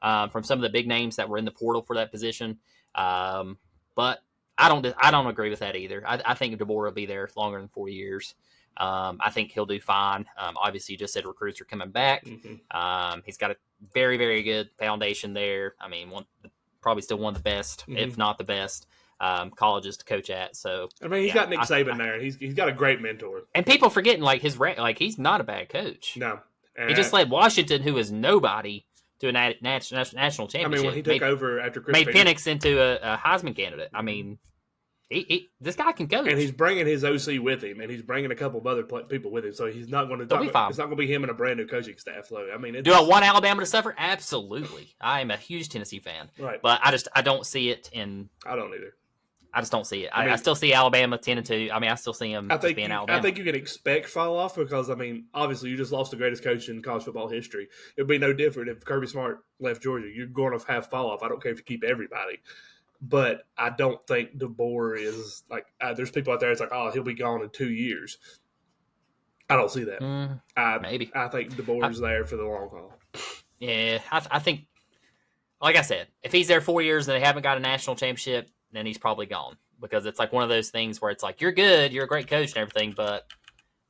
from some of the big names that were in the portal for that position. But I don't agree with that either. I think DeBoer will be there longer than 4 years. I think he'll do fine. Obviously, you just said recruits are coming back. He's got a very, very good foundation there. I mean, probably still one of the best, if not the best, colleges to coach at. So I mean, he's got Nick Saban there, and he's got a great mentor. And people forgetting he's not a bad coach. No, he just led Washington, who is nobody, to a national championship. I mean, when he took over after Chris made Penix into a Heisman candidate. I mean, this guy can coach, and he's bringing his OC with him, and he's bringing a couple of other people with him. So he's not going to. It's not going to be him and a brand new coaching staff. So I mean, do I want Alabama to suffer? Absolutely. I am a huge Tennessee fan, right? But I don't see it in. I don't either. I just don't see it. I still see Alabama 10-2. I mean, I still see them being Alabama. I think you can expect fall off because, I mean, obviously you just lost the greatest coach in college football history. It would be no different if Kirby Smart left Georgia. You're going to have fall off. I don't care if you keep everybody. But I don't think DeBoer is like there's people out there that's like, oh, he'll be gone in 2 years. I don't see that. Maybe. I think DeBoer's there for the long haul. Yeah, I think, like I said, if he's there 4 years and they haven't got a national championship, then he's probably gone because it's like one of those things where it's like, you're good, you're a great coach and everything, but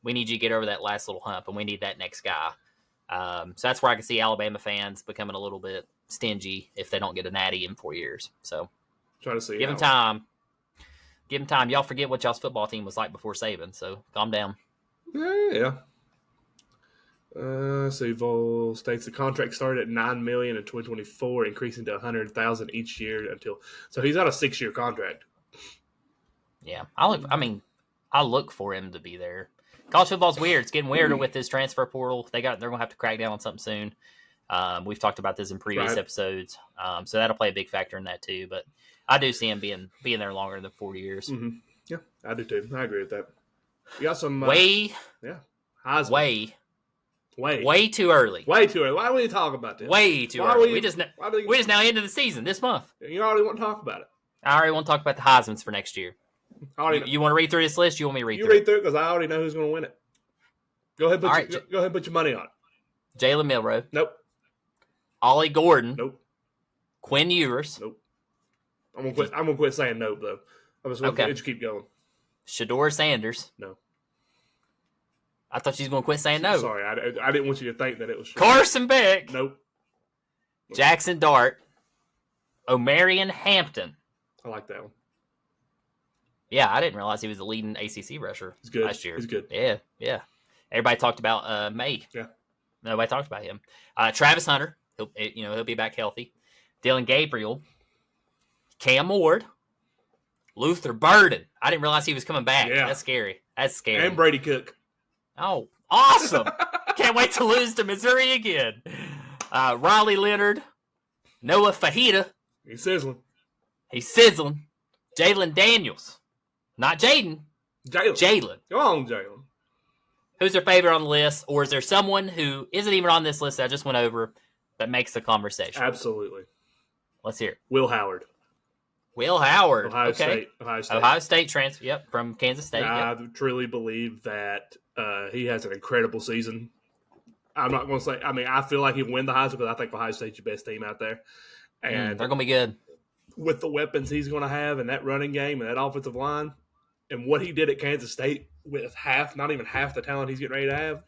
we need you to get over that last little hump and we need that next guy. So that's where I can see Alabama fans becoming a little bit stingy if they don't get a natty in 4 years. So try to see. Give him time. Give him time. Y'all forget what y'all's football team was like before Saban, so calm down. Yeah. So states the contract started at $9 million in 2024, increasing to $100,000 each year until. So he's on a 6-year contract. Yeah, I look for him to be there. College football's weird. It's getting weirder with this transfer portal. They're gonna have to crack down on something soon. We've talked about this in previous episodes, so that'll play a big factor in that too. But I do see him being there longer than 4 years. Mm-hmm. Yeah, I do too. I agree with that. You got some Heisman. Way too early. Way too early. Why would we talk about this? Way too early. We just now into the season this month. You already want to talk about it. I already want to talk about the Heismans for next year. You want to read through this list? You want me to read through it? You read through it because I already know who's going to win it. Go ahead, All right, go ahead and put your money on it. Jalen Milroe. Nope. Ollie Gordon. Nope. Quinn Ewers. Nope. I'm gonna quit saying nope though. I'm just gonna let you keep going. Shador Sanders. No. I thought she was gonna quit saying no. Sorry, I didn't want you to think that it was Carson Beck. Nope. Jackson Dart. Omarion Hampton. I like that one. Yeah, I didn't realize he was the leading ACC rusher last year. He's good. Yeah. Everybody talked about May. Yeah. Nobody talked about him. Travis Hunter. He'll be back healthy. Dylan Gabriel. Cam Ward. Luther Burden. I didn't realize he was coming back. Yeah. That's scary. And Brady Cook. Oh, awesome. Can't wait to lose to Missouri again. Raleigh Leonard. Noah Fahita. He's sizzling. Jalen Daniels. Not Jaden. Jalen. Go on, Jalen. Who's their favorite on the list? Or is there someone who isn't even on this list that I just went over that makes the conversation? Absolutely. Let's hear it. Will Howard. Ohio State. Ohio State transfer. Yep, from Kansas State. I truly believe that he has an incredible season. I'm not going to say. I mean, I feel like he'll win the Heisman because I think Ohio State's your best team out there, and they're going to be good with the weapons he's going to have and that running game and that offensive line, and what he did at Kansas State with not even half the talent he's getting ready to have.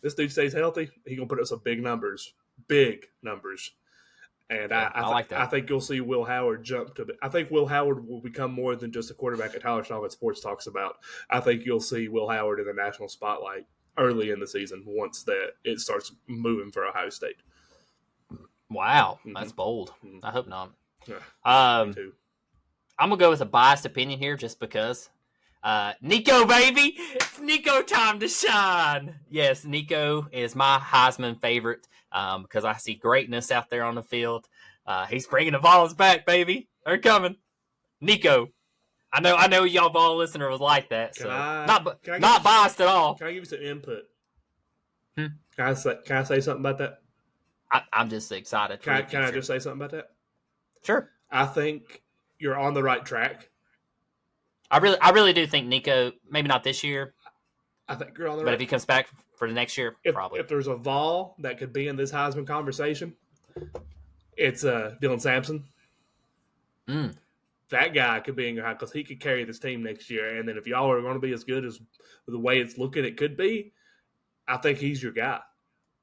This dude stays healthy, he's going to put up some big numbers. And I like that. I think you'll see Will Howard jump to. I think Will Howard will become more than just a quarterback that Tyler Stockton Sports talks about. I think you'll see Will Howard in the national spotlight early in the season once that it starts moving for Ohio State. Wow, that's bold. I hope not. Yeah, me too. I'm gonna go with a biased opinion here, just because. Nico, baby, it's Nico time to shine. Yes, Nico is my Heisman favorite because I see greatness out there on the field. He's bringing the Vols back, baby. They're coming. Nico, I know y'all Vol listener was like that, so not biased at all. Can I give you some input? Can I say something about that? I'm just excited. Can I just say something about that? Sure. I think you're on the right track. I really do think Nico, maybe not this year. I think you're on the right. But if he comes back for the next year, probably. If there's a Vol that could be in this Heisman conversation, it's Dylan Sampson. That guy could be in your high because he could carry this team next year. And then if y'all are going to be as good as the way it's looking, it could be. I think he's your guy.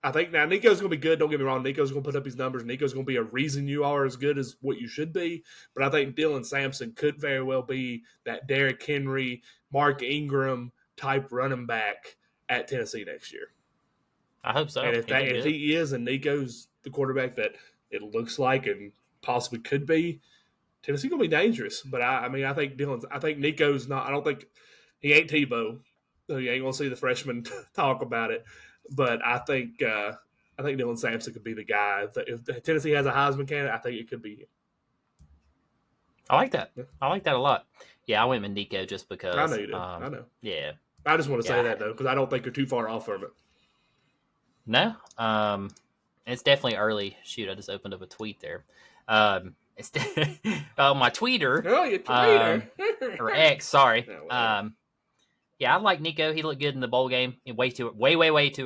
I think now Nico's going to be good. Don't get me wrong. Nico's going to put up his numbers. Nico's going to be a reason you are as good as what you should be. But I think Dylan Sampson could very well be that Derrick Henry, Mark Ingram type running back at Tennessee next year. I hope so. And if he is, and Nico's the quarterback that it looks like and possibly could be, Tennessee's going to be dangerous. But I think Nico's not. I don't think he ain't Tebow. So you ain't going to see the freshman talk about it. But I think Dylan Sampson could be the guy. If Tennessee has a Heisman candidate, I think it could be him. I like that. I like that a lot. Yeah, I went with Nico just because. I know you do. I know. Yeah. I just want to say that, though, because I don't think you're too far off from it. No. It's definitely early. Shoot, I just opened up a tweet there. It's my tweeter. Oh, your tweeter. Or X, sorry. Yeah, yeah, I like Nico. He looked good in the bowl game. Way too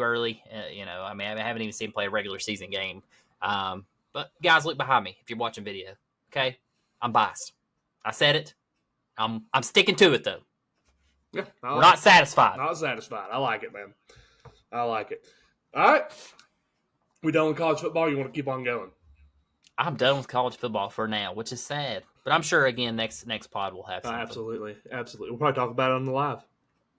early. I haven't even seen him play a regular season game. But guys, look behind me if you're watching video. Okay, I'm biased. I said it. I'm sticking to it though. Yeah, we're not satisfied. Not satisfied. I like it, man. I like it. All right, we done with college football. You want to keep on going? I'm done with college football for now, which is sad. But I'm sure again next pod we'll have something. Absolutely. We'll probably talk about it on the live.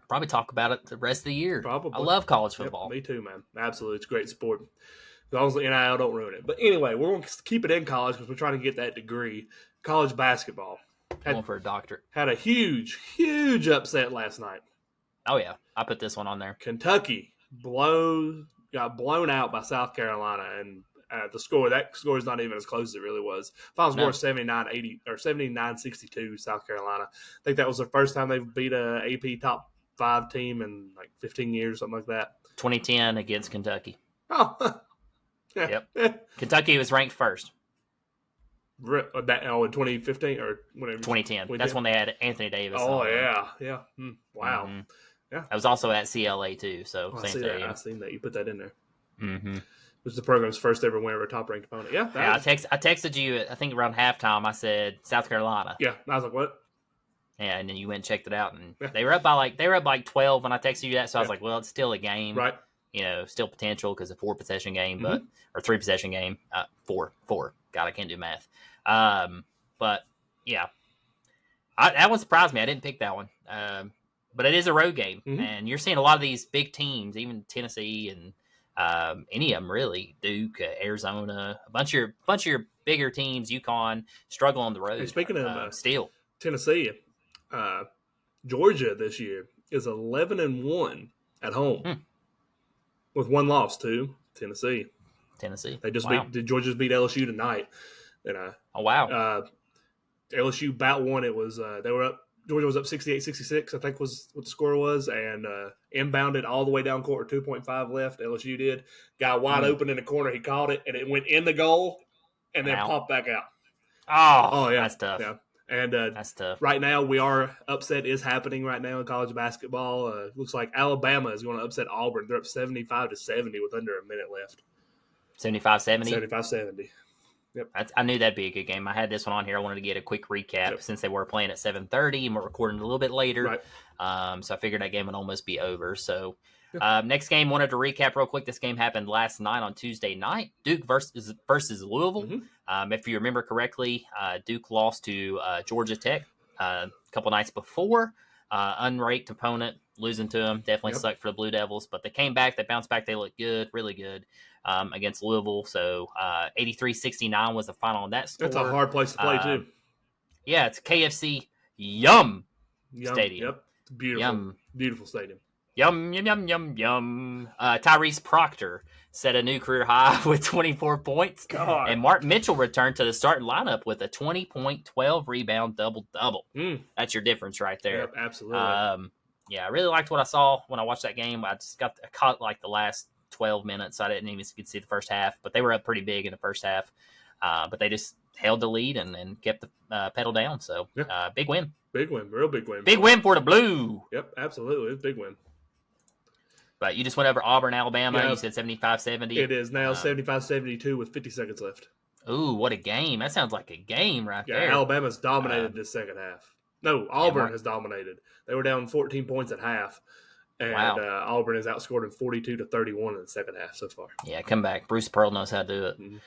Probably talk about it the rest of the year. Probably. I love college football. Yep, me too, man. Absolutely. It's a great sport. As long as the NIL don't ruin it. But anyway, we're going to keep it in college because we're trying to get that degree. College basketball. Going for a doctorate. Had a huge, huge upset last night. Oh, yeah. I put this one on there. Kentucky got blown out by South Carolina. And that score is not even as close as it really was. Final score 79-80 or 79-62 South Carolina. I think that was the first time they've beat a AP top 5 team in like 15 years, something like that. 2010 against Kentucky. Oh, yeah. Yep. Kentucky was ranked first. In 2015 or whatever. 2010. That's when they had Anthony Davis. Oh yeah. Wow. Mm-hmm. Yeah. That was also at CLA too. So Oh, I same see stadium. that. I seen that. You put that in there. Mm-hmm. Which is the program's first ever win over a top ranked opponent. Yeah. Yeah, I texted you. I think around halftime. I said South Carolina. Yeah. I was like, what? Yeah, and then you went and checked it out, and Yeah. they were up by 12 when I texted you that. So I was Yeah. like, well, it's still a game, Right. Still potential because a 4-possession game, Mhm. but or 3-possession game. Four. God, I can't do math. But yeah, that one surprised me. I didn't pick that one. But it is a road game, Mhm. and you're seeing a lot of these big teams, even Tennessee and any of them really, Duke, Arizona, a bunch of your bigger teams, UConn, struggle on the road. Hey, speaking of still. Tennessee, Georgia this year is 11-1 at home with one loss to Tennessee. They just beat Georgia beat LSU tonight, and LSU about won. It was they were up. Georgia was up 68-66, I think was what the score was, and inbounded all the way down court, 2.5 left. LSU did. Got wide open in the corner. He caught it, and it went in the goal, and then popped back out. Oh, yeah. That's tough. Yeah. And that's tough. Right now, upset is happening right now in college basketball. Looks like Alabama is going to upset Auburn. They're up 75-70 with under a minute left. 75-70? 75-70. Yep. I knew that'd be a good game. I had this one on here. I wanted to get a quick recap since they were playing at 7:30 and we're recording a little bit later. Right. So I figured that game would almost be over. So next game, wanted to recap real quick. This game happened last night on Tuesday night. Duke versus Louisville. Mm-hmm. If you remember correctly, Duke lost to Georgia Tech a couple nights before. Unranked opponent, losing to them. Definitely sucked for the Blue Devils. But they came back. They bounced back. They looked good, really good. Against Louisville. So 83-69 was the final on that score. That's a hard place to play, too. Yeah, it's KFC Yum Stadium. Yep. It's beautiful. Beautiful stadium. Yum. Tyrese Proctor set a new career high with 24 points. God. And Mark Mitchell returned to the starting lineup with a 20-point, 12-rebound double-double. That's your difference right there. Yep, absolutely. I really liked what I saw when I watched that game. I caught like the last 12 minutes. I didn't even get to see the first half, but they were up pretty big in the first half. But they just held the lead and kept the pedal down. So big win. Big win. Real big win. Big win for the Blue. Yep, absolutely. It's a big win. But you just went over Auburn, Alabama. Yeah. You said 75-70. It is now 75-72 with 50 seconds left. Ooh, what a game. That sounds like a game right there. Alabama's dominated this second half. No, Auburn has dominated. They were down 14 points at half. And Auburn has outscored them 42-31 in the second half so far. Yeah, come back. Bruce Pearl knows how to do it. Mm-hmm.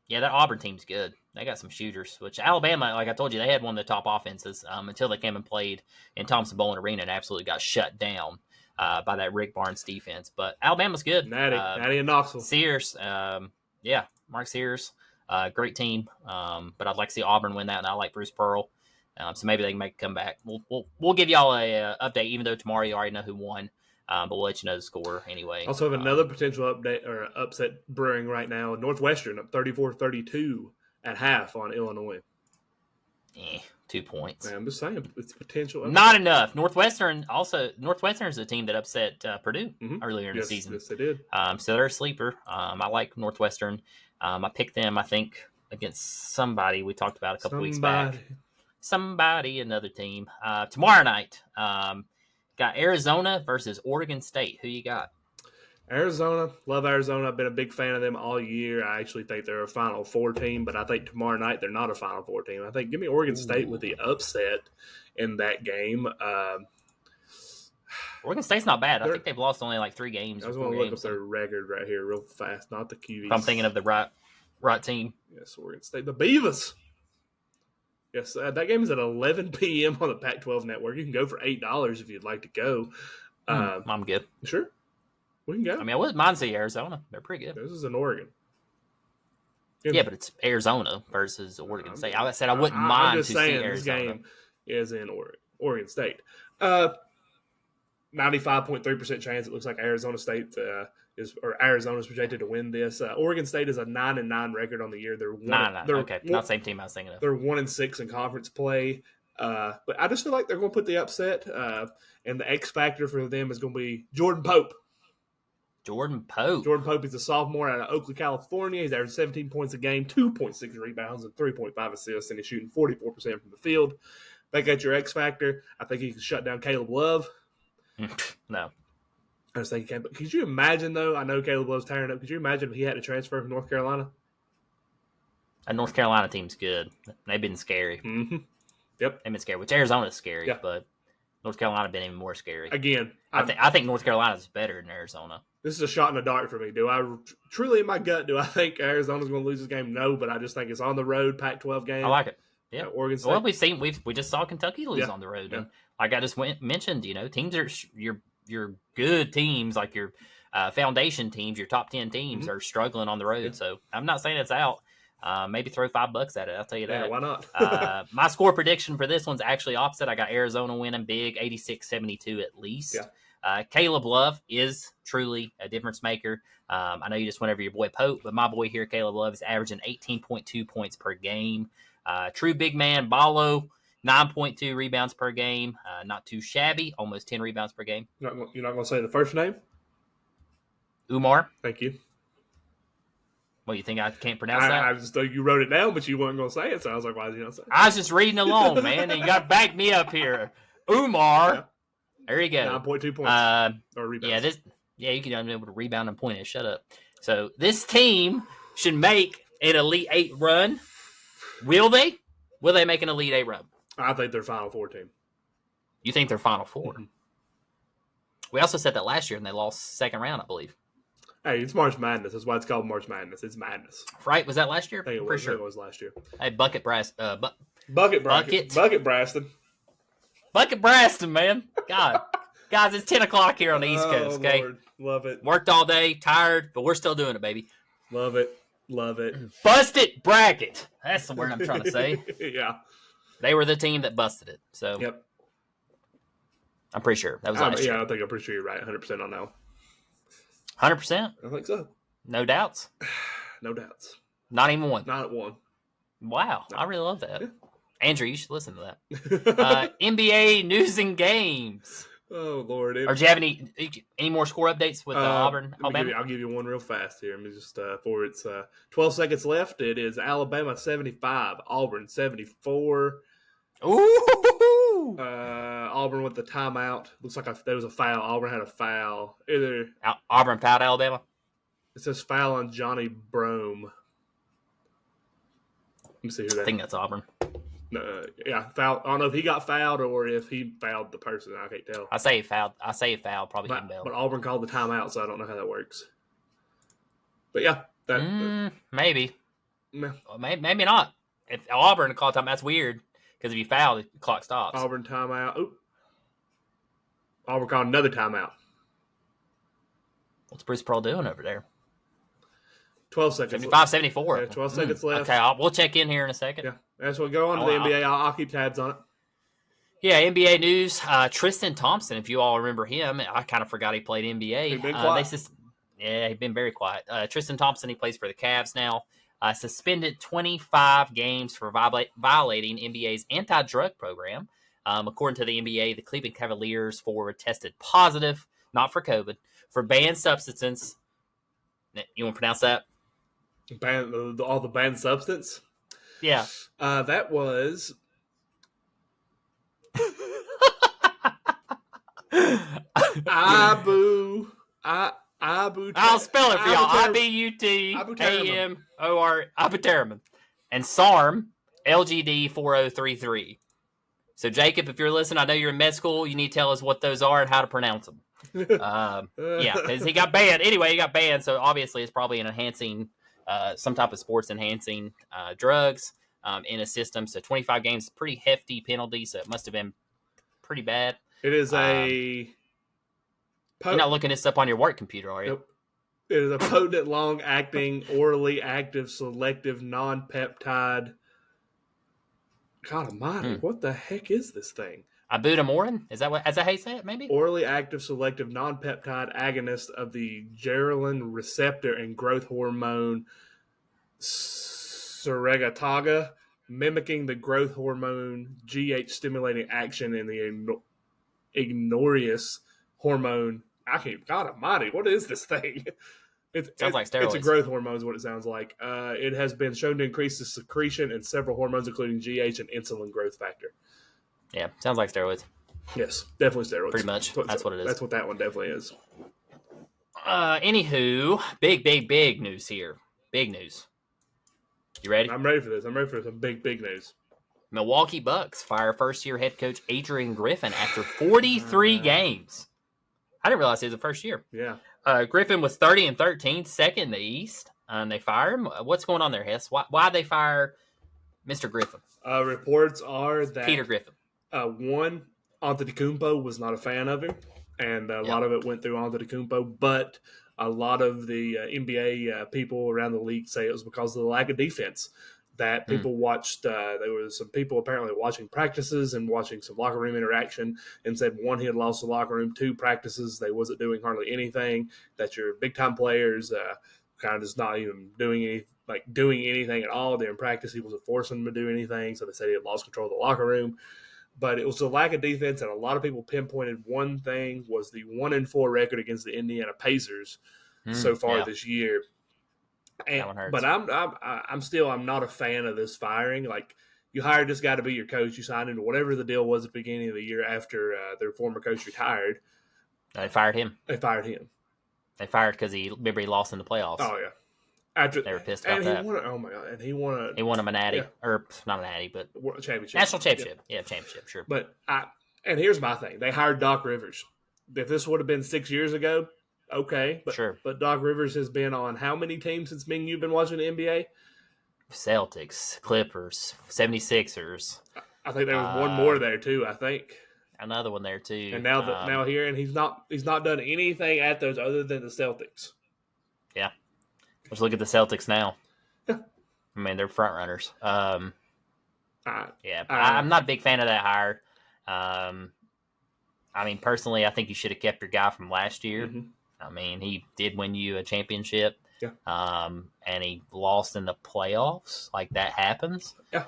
That Auburn team's good. They got some shooters, which Alabama, like I told you, they had one of the top offenses until they came and played in Thompson-Boling Arena and absolutely got shut down by that Rick Barnes defense. But Alabama's good. Natty and Knoxville. Sears, Mark Sears, great team. But I'd like to see Auburn win that, and I like Bruce Pearl. So maybe they can make a comeback. We'll give y'all a update, even though tomorrow you already know who won. But we'll let you know the score anyway. Also have another potential update or upset brewing right now. Northwestern up 34-32 at half on Illinois. 2 points. I'm just saying, it's potential. Upset. Not enough. Northwestern is a team that upset Purdue earlier in the season. Yes, they did. So they're a sleeper. I like Northwestern. I picked them, I think, against somebody we talked about a couple weeks back. Another team. Tomorrow night, got Arizona versus Oregon State. Who you got? Arizona. Love Arizona. I've been a big fan of them all year. I actually think they're a Final Four team, but I think tomorrow night they're not a Final Four team. I think give me Oregon State with the upset in that game. Oregon State's not bad. I think they've lost only like 3 games. I was going to look up their record right here real fast, not the QVs. If I'm thinking of the right team. Yes, Oregon State. The Beavers. Yes, that game is at 11 p.m. on the Pac-12 network. You can go for $8 if you'd like to go. I'm good. Sure. We can go. I mean, I wouldn't mind seeing Arizona. They're pretty good. This is in Oregon. Yeah, but it's Arizona versus Oregon State. I said I wouldn't mind to see Arizona. This game is in Oregon State. 95.3% chance it looks like Arizona State Arizona's projected to win this. Oregon State is a 9-9 record on the year. They're 9. Okay, not the same team I was thinking of. They're 1-6 in conference play. But I just feel like they're going to put the upset, and the X factor for them is going to be Jordan Pope. Jordan Pope is a sophomore out of Oakland, California. He's averaging 17 points a game, 2.6 rebounds, and 3.5 assists, and he's shooting 44% from the field. They got your X factor. I think he can shut down Caleb Love. No. I was thinking, but could you imagine though? I know Caleb Love's tearing up. Could you imagine if he had to transfer from North Carolina? A North Carolina team's good. They've been scary. Mm-hmm. Yep. They've been scary, which Arizona's scary, Yeah. but North Carolina been even more scary. Again, I think North Carolina's better than Arizona. this is a shot in the dark for me. Do I truly, in my gut, do I think Arizona's going to lose this game? No, but I just think it's on the road, Pac-12 game. I like it. Yeah, Oregon State. Well, we just saw Kentucky lose on the road, Yeah. and like I just mentioned, teams are your good teams, like your foundation teams, your top 10 teams are struggling on the road. Yeah. So I'm not saying it's out. Maybe throw $5 at it. I'll tell you that. Yeah, why not? My score prediction for this one's actually opposite. I got Arizona winning big, 86-72 at least. Yeah. Caleb Love is truly a difference maker. I know you just went over your boy Pope, but my boy here, Caleb Love, is averaging 18.2 points per game. True big man, Ballo, 9.2 rebounds per game. Not too shabby, almost 10 rebounds per game. You're not going to say the first name? Umar. Thank you. Well, you think I can't pronounce that? I just thought you wrote it down, but you weren't going to say it, so I was like, why did you not say it? I was just reading along, man, and you got to back me up here. Umar. Yeah. There you go. 9.2 points. Or rebounds. You can be able to rebound and point it. Shut up. So this team should make an Elite Eight run. Will they? Will they make an Elite Eight run? I think they're Final Four team. You think they're Final Four? Mm-hmm. We also said that last year, and they lost second round, I believe. Hey, it's March Madness. That's why it's called March Madness. It's madness. Right? Was that last year? I think it was. Pretty sure. I think it was last year. Hey, Bucket Bucket Braston. Bucket Braston, man. God. Guys, it's 10 o'clock here on the East Coast, okay? Lord. Love it. Worked all day, tired, but we're still doing it, baby. Love it. Love it. Busted bracket. That's the word I'm trying to say. Yeah. They were the team that busted it. So Yep. I'm pretty sure. That was last year. I think I'm pretty sure you're right 100% on that one. 100%? I think so. No doubts? No doubts. Not even one? Not at one. Wow. No. I really love that. Yeah. Andrew, you should listen to that. NBA news and games. Oh, Lord. Or do you have any more score updates with Auburn, Alabama? I'll give you one real fast here. Let me just, for it's 12 seconds left. It is Alabama 75, Auburn 74. Ooh! Auburn with the timeout. Looks like there was a foul. Auburn had a foul. Auburn fouled Alabama? It says foul on Johnny Brome. Let me see who that is. I think that's Auburn. Yeah, foul. I don't know if he got fouled or if he fouled the person. I can't tell. I say he fouled. Probably him, Bell. But Auburn called the timeout, so I don't know how that works. But yeah, maybe. Nah. Well, maybe not. If Auburn called timeout, that's weird. Because if you foul, the clock stops. Auburn timeout. Oop. Auburn called another timeout. What's Bruce Pearl doing over there? 12 seconds. 75, 74. Yeah, 12 seconds left. Okay, we'll check in here in a second. Yeah, as we go on to the NBA, I'll keep tabs on it. Yeah, NBA news. Tristan Thompson, if you all remember him, I kind of forgot he played NBA. He's been quiet. He's been very quiet. Tristan Thompson, he plays for the Cavs now. Suspended 25 games for violating NBA's anti-drug program. According to the NBA, the Cleveland Cavaliers forward tested positive, not for COVID, for banned substances. You want to pronounce that? All the banned substance? Yeah. That was... Abu I'll spell it for y'all. IBUTAMOR Abutaraman. And SARM LGD 4033. So Jacob, if you're listening, I know you're in med school. You need to tell us what those are and how to pronounce them. Yeah, because he got banned. Anyway, he got banned, so obviously it's probably an enhancing, some type of sports enhancing drugs in a system. So 25 games is a pretty hefty penalty, so it must have been pretty bad. It is a... You're not looking this up on your work computer, are you? Nope. It is a potent, long-acting, orally active, selective, non-peptide... God almighty, what the heck is this thing? Ibutamorin? Is that how you say it, maybe? Orally active, selective, non-peptide agonist of the ghrelin receptor and growth hormone surrogataga, mimicking the growth hormone GH stimulating action in the ignorous hormone. God almighty, what is this thing? Sounds like steroids. It's a growth hormone is what it sounds like. It has been shown to increase the secretion in several hormones, including GH and insulin growth factor. Yeah, sounds like steroids. Yes, definitely steroids. Pretty much. That's what it is. That's what that one definitely is. Anywho, big news here. Big news. You ready? I'm ready for this. I'm ready for some big news. Milwaukee Bucks fire first-year head coach Adrian Griffin after 43 games. I didn't realize it was the first year. Yeah. Griffin was 30-13, second in the East, and they fire him. What's going on there, Hess? Why they fire Mr. Griffin? Reports are that Peter Griffin. One, Antetokounmpo was not a fan of him, and a lot of it went through Antetokounmpo. But a lot of the NBA people around the league say it was because of the lack of defense. That people watched, there was some people apparently watching practices and watching some locker room interaction and said, one, he had lost the locker room, two, practices, they wasn't doing hardly anything, that your big-time players kind of just not even doing anything at all during practice. He wasn't forcing them to do anything, so they said he had lost control of the locker room. But it was the lack of defense, and a lot of people pinpointed one thing was the 1-4 record against the Indiana Pacers so far this year. But I'm not a fan of this firing. Like, you hired this guy to be your coach, you signed him to whatever the deal was at the beginning of the year after their former coach retired. They fired him. They fired because he lost in the playoffs. Oh yeah, after they were pissed about that. Oh my god! And he won a natty, or not a natty, but championship, national championship. Yeah, championship, sure. But and here's my thing: they hired Doc Rivers. If this would have been 6 years ago, okay, but sure. But Doc Rivers has been on how many teams since you've been watching the NBA? Celtics, Clippers, 76ers. I think there was one more there too. I think another one there too. And now here, and he's not done anything at those other than the Celtics. Yeah, let's look at the Celtics now. I mean, they're front runners. I'm not a big fan of that hire. I mean, personally, I think you should have kept your guy from last year. Mm-hmm. I mean, he did win you a championship. Yeah. And he lost in the playoffs. Like, that happens. Yeah.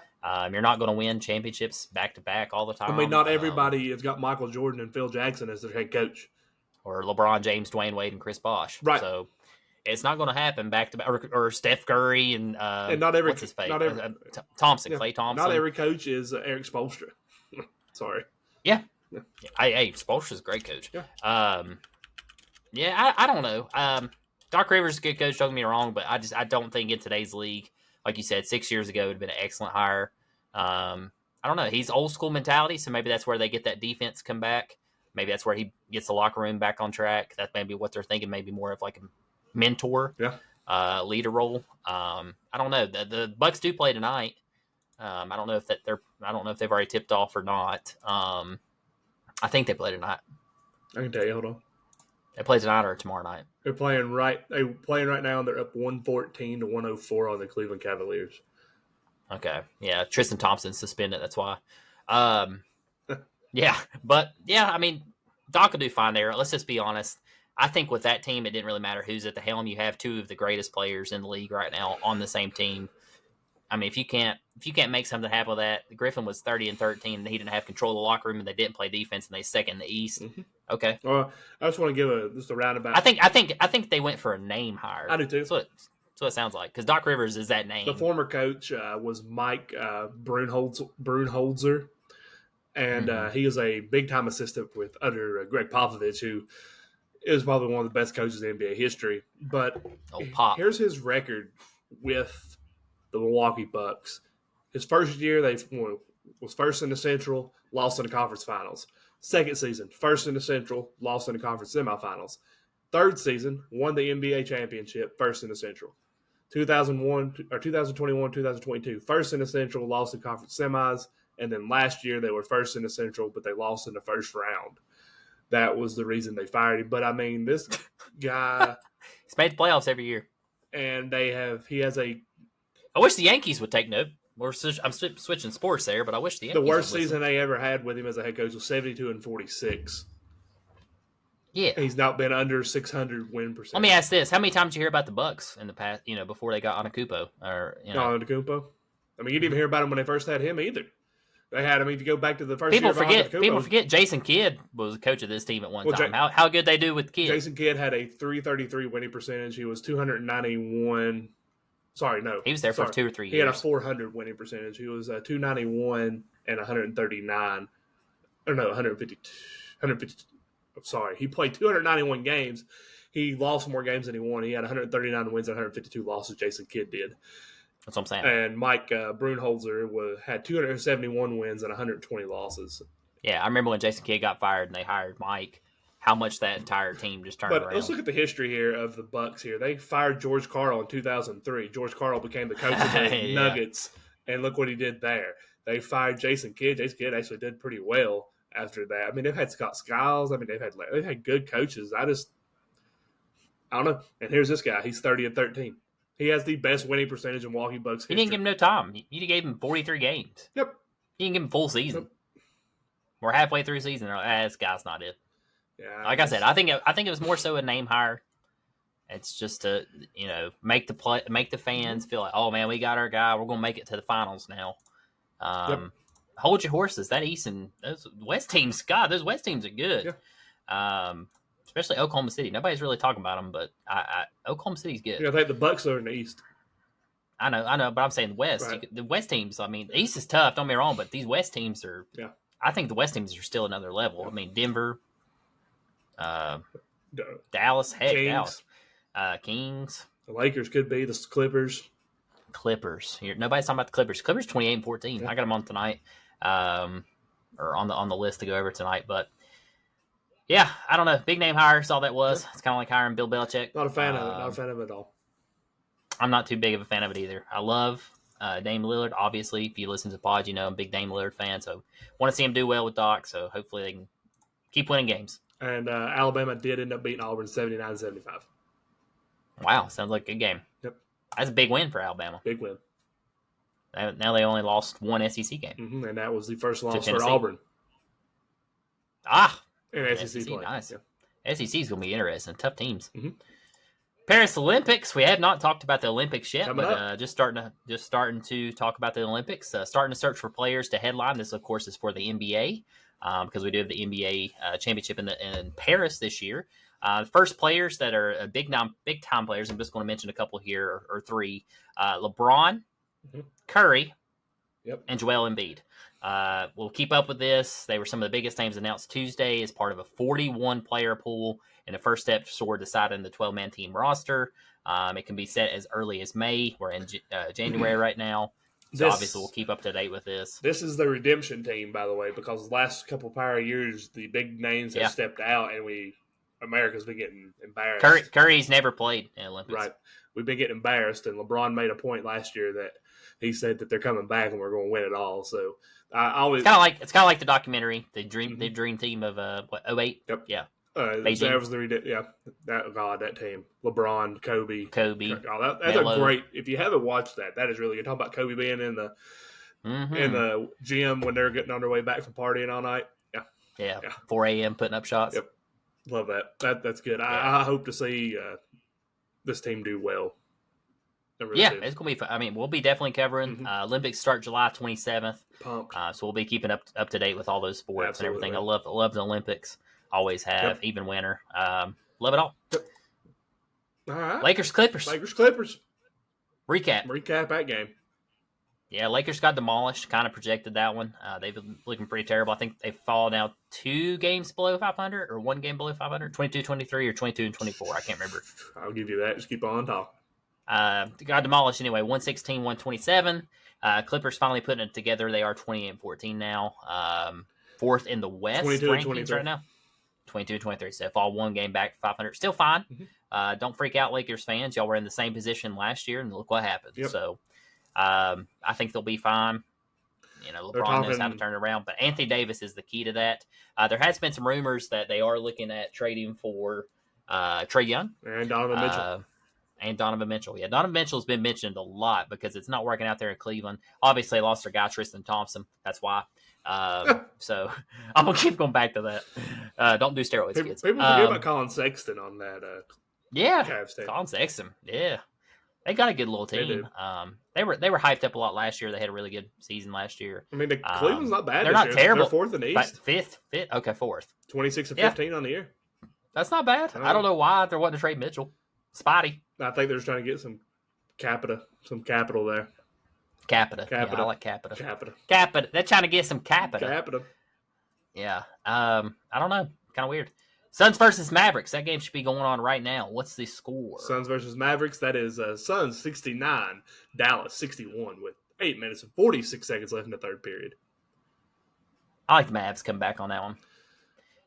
You're not going to win championships back-to-back all the time. I mean, not everybody has got Michael Jordan and Phil Jackson as their head coach. Or LeBron James, Dwayne Wade, and Chris Bosh. Right. So, it's not going to happen back-to-back. Or Steph Curry and not every, what's his face? Thompson. Clay Thompson. Not every coach is Eric Spoelstra. Sorry. Yeah. Hey, Spoelstra's a great coach. Yeah. I don't know. Doc Rivers is a good coach, don't get me wrong, but I don't think in today's league, like you said, 6 years ago, it would have been an excellent hire. I don't know. He's old school mentality, so maybe that's where they get that defense come back. Maybe that's where he gets the locker room back on track. That's maybe what they're thinking, maybe more of like a mentor, leader role. I don't know. The Bucks do play tonight. I don't know if they've already tipped off or not. I think they play tonight. I can tell you. Hold on. They play tonight or tomorrow night. They're playing right now, and they're up 114 to 104 on the Cleveland Cavaliers. Okay. Yeah, Tristan Thompson's suspended. That's why. Yeah. But, yeah, I mean, Doc will do fine there. Let's just be honest. I think with that team, it didn't really matter who's at the helm. You have two of the greatest players in the league right now on the same team. I mean, if you can't make something happen with that, Griffin was 30-13, and he didn't have control of the locker room, and they didn't play defense, and they second in the East. Mm-hmm. Okay. Well, I just want to give just a roundabout. I think they went for a name hire. I do too. That's what it sounds like, because Doc Rivers is that name. The former coach was Mike Brunholzer, and he is a big time assistant under Greg Popovich, who is probably one of the best coaches in NBA history. But here's his record with the Milwaukee Bucks. His first year, was first in the Central, lost in the conference finals. Second season, first in the Central, lost in the conference semifinals. Third season, won the NBA championship, first in the Central. 2021, 2022, first in the Central, lost in conference semis. And then last year, they were first in the Central, but they lost in the first round. That was the reason they fired him. But, I mean, this guy... He's made the playoffs every year. And he has a... I wish the Yankees would take note. I'm switching sports there, but I wish the Yankees The worst season they ever had with him as a head coach was 72-46. Yeah. He's not been under 600 win percentage. Let me ask this. How many times did you hear about the Bucks in the past, before they got Antetokounmpo? Antetokounmpo? I mean, you didn't even hear about him when they first had him either. They had him, if you go back to the first people year People forget Jason Kidd was the coach of this team at one time. How good they do with Kidd? Jason Kidd had a 333 winning percentage. He was 291. Sorry, no. He was there for 2 or 3 years. He had a 400 winning percentage. He was 291 and 139 or no, 150. I'm sorry. He played 291 games. He lost more games than he won. He had 139 wins and 152 losses. Jason Kidd did. That's what I'm saying. And Mike Brunholzer had 271 wins and 120 losses. Yeah, I remember when Jason Kidd got fired and they hired Mike, how much that entire team just turned around. But let's look at the history here of the Bucks here. They fired George Karl in 2003. George Karl became the coach of the Nuggets, and look what he did there. They fired Jason Kidd. Jason Kidd actually did pretty well after that. I mean, they've had Scott Skiles. I mean, they've had good coaches. I don't know. And here's this guy. He's 30-13. He has the best winning percentage in Milwaukee Bucks history. You didn't give him no time. You gave him 43 games. Yep. You didn't give him full season. Yep. We're halfway through the season. They're like, this guy's not it. Yeah. Like I said, I think it was more so a name hire. It's just to make the fans feel like, oh man, we got our guy. We're gonna make it to the finals now. Hold your horses. That East and those West teams, God, those West teams are good. Yeah. Especially Oklahoma City. Nobody's really talking about them, but Oklahoma City's good. Yeah, I think the Bucks are in the East. I know, but I'm saying the West. Right. The West teams. I mean, the East is tough. Don't get me wrong, but these West teams are. Yeah. I think the West teams are still another level. Yeah. I mean, Denver, Dallas, Kings. Dallas, Kings. The Lakers could be the Clippers. Nobody's talking about the Clippers. Clippers 28-14. Yeah. I got them on tonight, or on the list to go over tonight. But yeah, I don't know. Big name hires, all that was. Yeah. It's kind of like hiring Bill Belichick. Not a fan of it. Not a fan of it at all. I'm not too big of a fan of it either. I love Dame Lillard. Obviously, if you listen to the pod, I'm a big Dame Lillard fan. So want to see him do well with Doc. So hopefully they can keep winning games. And Alabama did end up beating Auburn 79-75. Wow, sounds like a good game. Yep. That's a big win for Alabama. Big win. Now they only lost one SEC game. Mm-hmm. And that was the first loss for Tennessee. Auburn. In SEC play. Nice. Yeah. SEC is going to be interesting. Tough teams. Mm-hmm. Paris Olympics. We have not talked about the Olympics yet, Coming but just starting to talk about the Olympics. Starting to search for players to headline. This, of course, is for the NBA because we do have the NBA championship in Paris this year. First players that are big time players. I'm just going to mention a couple here or three: LeBron, Mm-hmm. Curry, Yep. and Joel Embiid. We'll keep up with this. They were some of the biggest names announced Tuesday as part of a 41-player pool in the first step toward deciding the 12-man team roster. It can be set as early as May. We're in January right now. So obviously we'll keep up to date with this. This is the redemption team, by the way, because the last couple of prior years, the big names have stepped out, and America's been getting embarrassed. Curry's never played in the Olympics. Right. We've been getting embarrassed, and LeBron made a point last year that he said that they're coming back and we're going to win it all. So I always it's kind of like the documentary, the dream team of 08. Yep. Yeah. That was that team. LeBron, Kobe. Oh, that's a great. If you haven't watched that is really good. Talking about Kobe being in the in the gym when they're getting on their way back from partying all night. Yeah. 4 a.m. putting up shots. Yep. Love that. That's good. Yeah. I hope to see this team do well. Really it's going to be fun. I mean, we'll be definitely covering. Olympics start July 27th. Pumped. So we'll be keeping up to date with all those sports. Absolutely. And everything. I love the Olympics. Always have, even winter. Love it all. Yep. All right. Lakers Clippers. Recap that game. Yeah, Lakers got demolished. Kind of projected that one. They've been looking pretty terrible. I think they fall now 2 games below 500 or 1 game below 500. 22-23 or 22-24. I can't remember. I'll give you that. Just keep on talking. Got demolished anyway. 116-127. Clippers finally putting it together. They are 28-14 now. 4th in the West rankings right now. 22-23. So fall 1 game back 500. Still fine. Mm-hmm. Don't freak out, Lakers fans. Y'all were in the same position last year, and look what happened. Yep. So I think they'll be fine. LeBron knows how to turn it around. But Anthony Davis is the key to that. There has been some rumors that they are looking at trading for Trae Young. And Donovan Mitchell. Yeah, Donovan Mitchell's been mentioned a lot because it's not working out there in Cleveland. Obviously, they lost their guy, Tristan Thompson. That's why. So I'm going to keep going back to that. Don't do steroids, kids. People forget about Colin Sexton on that. Colin Sexton. Yeah. They got a good little team. They were hyped up a lot last year. They had a really good season last year. I mean, Cleveland's not bad. They're not terrible. They're 4th in the East. Fifth. Okay, 4th. 26-15 on the year. That's not bad. I don't know why they're wanting to trade Mitchell. Spotty. I think they're just trying to get some capital there. Capita. Yeah, I like Capita. Capita. They're trying to get some Capita. Yeah. I don't know. Kind of weird. Suns versus Mavericks. That game should be going on right now. What's the score? Suns versus Mavericks. That is Suns 69, Dallas 61 with 8 minutes and 46 seconds left in the third period. I like the Mavs come back on that one.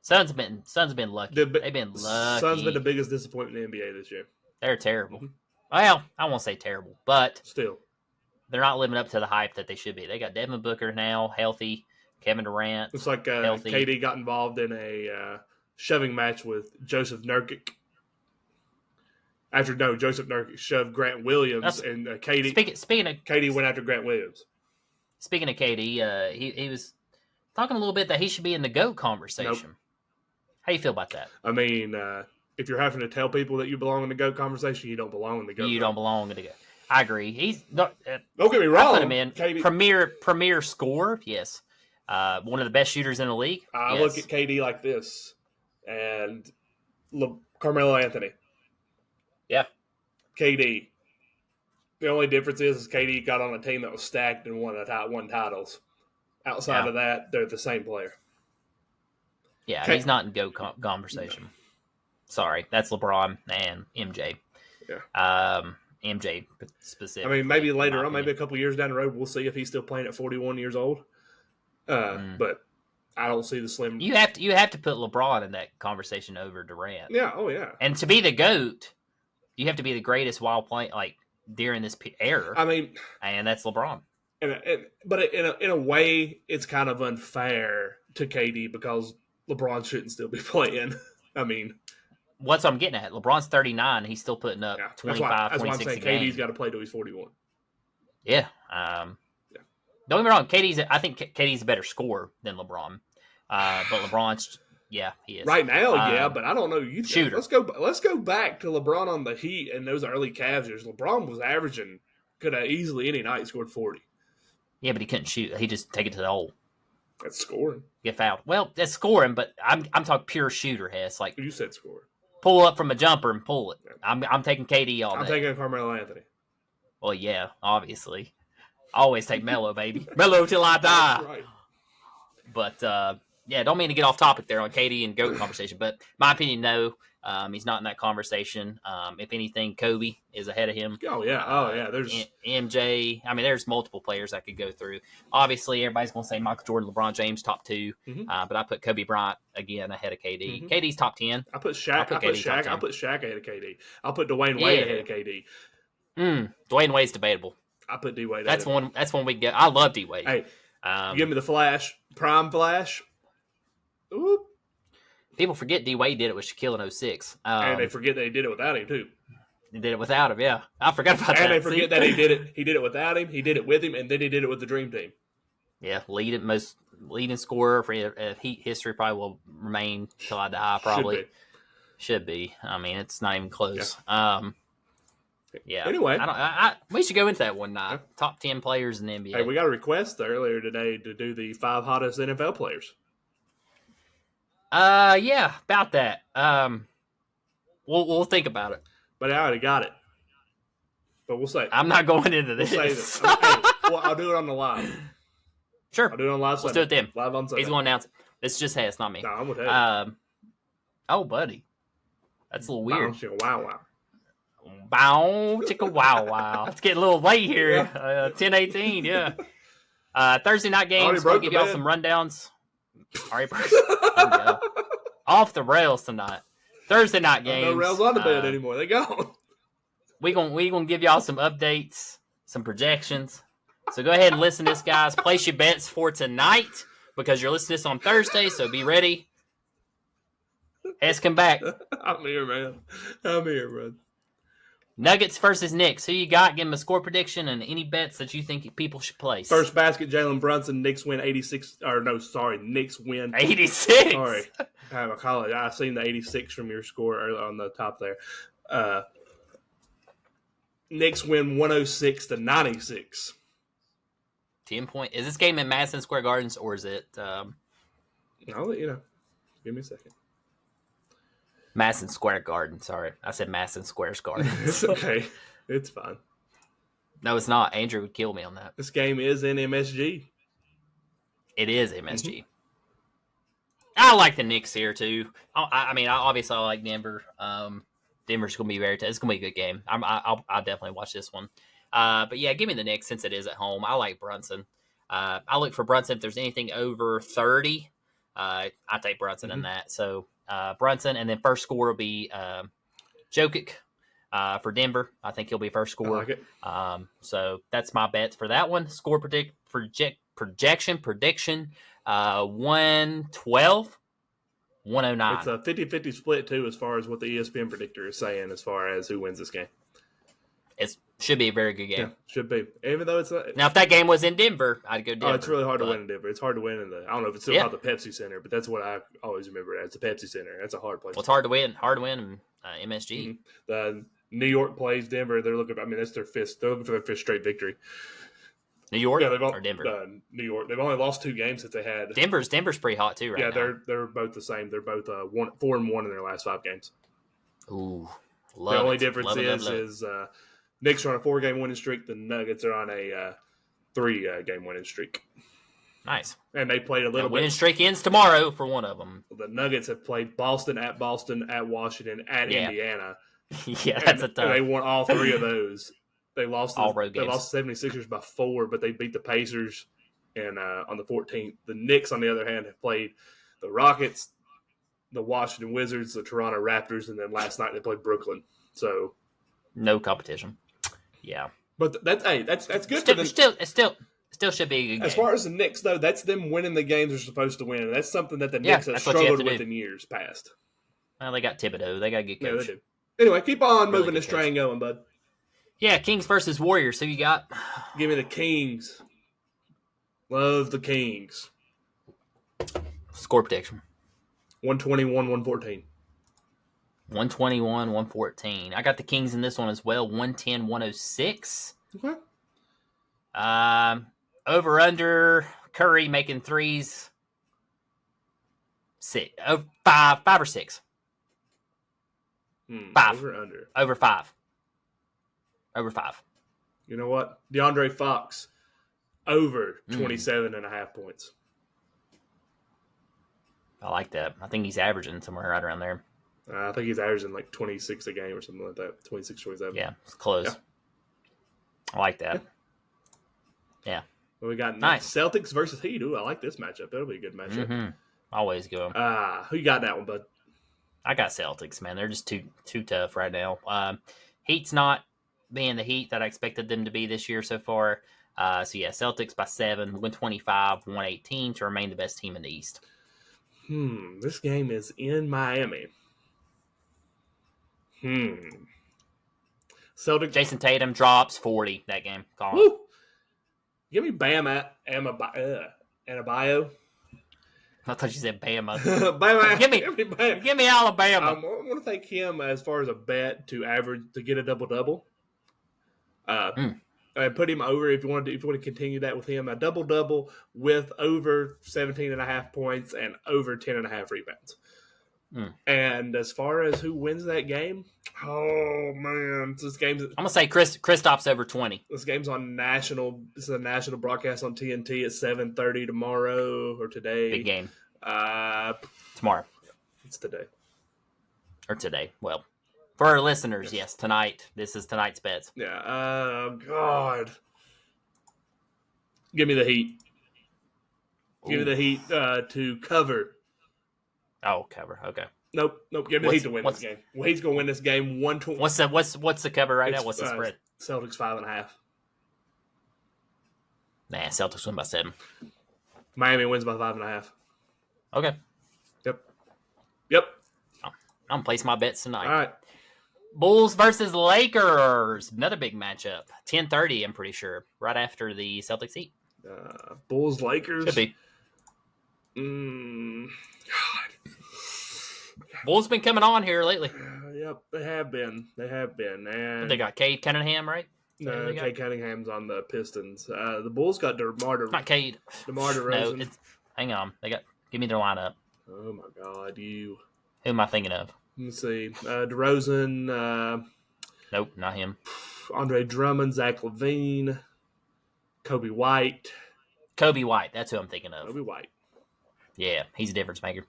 Suns have been lucky. They've been lucky. Suns been the biggest disappointment in the NBA this year. They're terrible. Mm-hmm. Well, I won't say terrible, but still, they're not living up to the hype that they should be. They got Devin Booker now healthy, Kevin Durant. Looks like KD got involved in a shoving match with Joseph Nurkic. Joseph Nurkic shoved Grant Williams, and KD. Speaking of KD, went after Grant Williams. Speaking of KD, he was talking a little bit that he should be in the GOAT conversation. Nope. How you feel about that? I mean, if you're having to tell people that you belong in the GOAT conversation, you don't belong in the GOAT. You don't belong in the GOAT. I agree. He's not. Don't get me wrong. I put him in KD. premier scorer. Yes, one of the best shooters in the league. I look at KD like this, and Carmelo Anthony. Yeah, KD. The only difference is KD got on a team that was stacked and won titles. Outside of that, they're the same player. Yeah, he's not in GOAT conversation. No. Sorry, that's LeBron and MJ. Yeah. MJ specifically. I mean, maybe later on, maybe a couple years down the road, we'll see if he's still playing at 41 years old. But I don't see the slim. You have to put LeBron in that conversation over Durant. Yeah. Oh yeah. And to be the GOAT, you have to be the greatest while playing during this era. I mean, and that's LeBron. But in a way, it's kind of unfair to KD because LeBron shouldn't still be playing. I mean, what's I'm getting at? LeBron's 39. He's still putting up 25, 26 I'm saying KD's got to play till he's 41. Yeah. Don't get me wrong. I think KD's a better scorer than LeBron. But LeBron's, yeah, he is. Right now, yeah, but I don't know. Shooter. Let's go back to LeBron on the Heat and those early Cavs years. LeBron was averaging, could have easily any night scored 40. Yeah, but he couldn't shoot. He just take it to the hole. That's scoring. Get fouled. Well, that's scoring, but I'm talking pure shooter, Hess. Like you said, score. Pull up from a jumper and pull it. I'm taking KD all day. I'm taking Carmelo Anthony. Well, yeah, obviously. Always take Melo, baby. Melo till I die. That's right. But yeah, don't mean to get off topic there on KD and GOAT conversation, but my opinion, no. He's not in that conversation. If anything, Kobe is ahead of him. Oh yeah. There's MJ. I mean, there's multiple players I could go through. Obviously, everybody's going to say Michael Jordan, LeBron James, top 2. Mm-hmm. But I put Kobe Bryant again ahead of KD. Mm-hmm. KD's top 10. I put Shaq. I put Shaq ahead of KD. I'll put Dwayne Wade ahead of KD. Dwayne Wade's debatable. I put D Wade. That's one we can get. I love D Wade. Hey, give me the Flash, prime Flash. Oop. People forget D Wade did it with Shaquille in 06. And they forget that he did it without him too. He did it without him, yeah. I forgot about that. And they forget that he did it. He did it without him. He did it with him, and then he did it with the Dream Team. Yeah, most leading scorer for Heat history probably will remain till I die. Probably should be. I mean, it's not even close. Yeah. Anyway, we should go into that one night. Top 10 players in the NBA. Hey, we got a request earlier today to do the 5 hottest NFL players. Yeah, about that. We'll think about it. But I already got it. But we'll say I'm not going into this. We'll say this. I'll do it on the live. Sure. I'll do it on live. Let's do it then. Live on Sunday. He's going to announce it. It's just Hess, not me. No, I'm with Hess. Oh, buddy. That's a little weird. Wow. Bow, chicka wow wow. It's getting a little late here. 10:18, yeah. Thursday night games. We'll give y'all some rundowns. Already broke. Off the rails tonight. Thursday night games. No rails on the bed anymore. They gone. We gonna give y'all some updates, some projections. So go ahead and listen to this, guys. Place your bets for tonight because you're listening to this on Thursday. So be ready. Hess, come back. I'm here, man. Nuggets versus Knicks. Who you got? Give them a score prediction and any bets that you think people should place. First basket, Jalen Brunson. Knicks win 86. Knicks win 86. Sorry, I seen the 86 from your score on the top there. Knicks win 106-96. 10 point. Is this game in Madison Square Gardens or is it? I'll let you know. Give me a second. Madison Square Garden. Sorry, I said Madison Square Garden. It's okay. It's fine. No, it's not. Andrew would kill me on that. This game is in MSG. It is MSG. I like the Knicks here too. I mean, obviously I like Denver. Denver's gonna be it's gonna be a good game. I'll definitely watch this one. But yeah, give me the Knicks since it is at home. I like Brunson. I look for Brunson if there's anything over 30. I take Brunson in that. So Brunson, and then first score will be Jokic for Denver. I think he'll be first scorer. I like it. So that's my bets for that one. Score prediction 112, 109. It's a 50-50 split, too, as far as what the ESPN predictor is saying as far as who wins this game. It should be a very good game. Yeah, should be. Even though it's not. Now, if that game was in Denver, I'd go Denver. Oh, it's really hard to win in Denver. It's hard to win in the. I don't know if it's still called the Pepsi Center, but that's what I always remember it as. The Pepsi Center. That's a hard place. Well, it's hard to win. Hard to win in MSG. Mm-hmm. The New York plays Denver. They're looking. I mean, that's their fifth. They're looking for their fifth straight victory. New York or Denver? New York. They've only lost 2 games since they had. Denver's pretty hot too right now. Yeah, they're both the same. They're both 4-1 in their last 5 games. Ooh, the only difference is Knicks are on a 4-game winning streak. The Nuggets are on a 3-game winning streak. Nice. And they played a little bit. Winning streak ends tomorrow for one of them. The Nuggets have played Boston, at Washington, at Indiana. Yeah, that's a tough. And they won all 3 of those. They lost all road games. They lost the 76ers by 4, but they beat the Pacers and on the 14th. The Knicks, on the other hand, have played the Rockets, the Washington Wizards, the Toronto Raptors, and then last night they played Brooklyn. So no competition. Yeah, but that's good. Still should be a good game. As far as the Knicks, though, that's them winning the games they're supposed to win. And that's something that the Knicks have struggled with in years past. Well, they got Thibodeau. They got a good coach. Yeah, they do. Anyway, keep on moving this train going, bud. Yeah, Kings versus Warriors. Who you got? Give me the Kings. Love the Kings. Score prediction. 121-114. 121-114. I got the Kings in this one as well. 110-106. Okay. Over under Curry making threes. 5 or 6. 5. Over under. Over 5. Over 5. You know what? DeAndre Fox over 27.5 points. I like that. I think he's averaging somewhere right around there. I think he's averaging like 26 a game or something like that. 26, 27. Yeah, it's close. Yeah. I like that. Yeah. Well, we got Celtics versus Heat. Ooh, I like this matchup. That'll be a good matchup. Mm-hmm. Always go. Who you got that one, bud? I got Celtics, man. They're just too tough right now. Heat's not being the Heat that I expected them to be this year so far. So yeah, Celtics by 7, 125-118 to remain the best team in the East. This game is in Miami. Celtics. Jason Tatum drops 40 that game. Woo! Give me Bam Adebayo. I thought you said Bama. Bam. Give me Alabama. I want to take him as far as a bet to get a double-double. And put him over if you want to continue that with him. A double-double with over 17.5 points and over 10.5 rebounds. And as far as who wins that game, oh man, I'm gonna say Kristaps over 20. This game's on national. This is a national broadcast on TNT at 7:30 tomorrow or today. Big game. Tomorrow. It's today. Or today. Well, for our listeners, yes, tonight. This is tonight's bets. Yeah. Oh God. Give me the Heat. Give me the Heat to cover. Oh, cover. Okay. Nope. Give me the Heat to win this game. Well, Heat's going to win this game 120. What's the cover right now? What's the spread? Celtics 5.5. Nah, Celtics win by 7. Miami wins by 5.5. Okay. Yep. I'm gonna place my bets tonight. All right. Bulls versus Lakers. Another big matchup. 10:30, I'm pretty sure. Right after the Celtics Heat. Bulls Lakers. Should be. God. Bulls been coming on here lately. Yep, they have been. And they got Cade Cunningham, right? No, Cade Cunningham's on the Pistons. The Bulls got not Cade. DeMar DeRozan. No, hang on. Give me their lineup. Oh my God, Who am I thinking of? Let me see. DeRozan. Nope, not him. Andre Drummond, Zach LaVine, Kobe White. Kobe White. That's who I'm thinking of. Kobe White. Yeah, he's a difference maker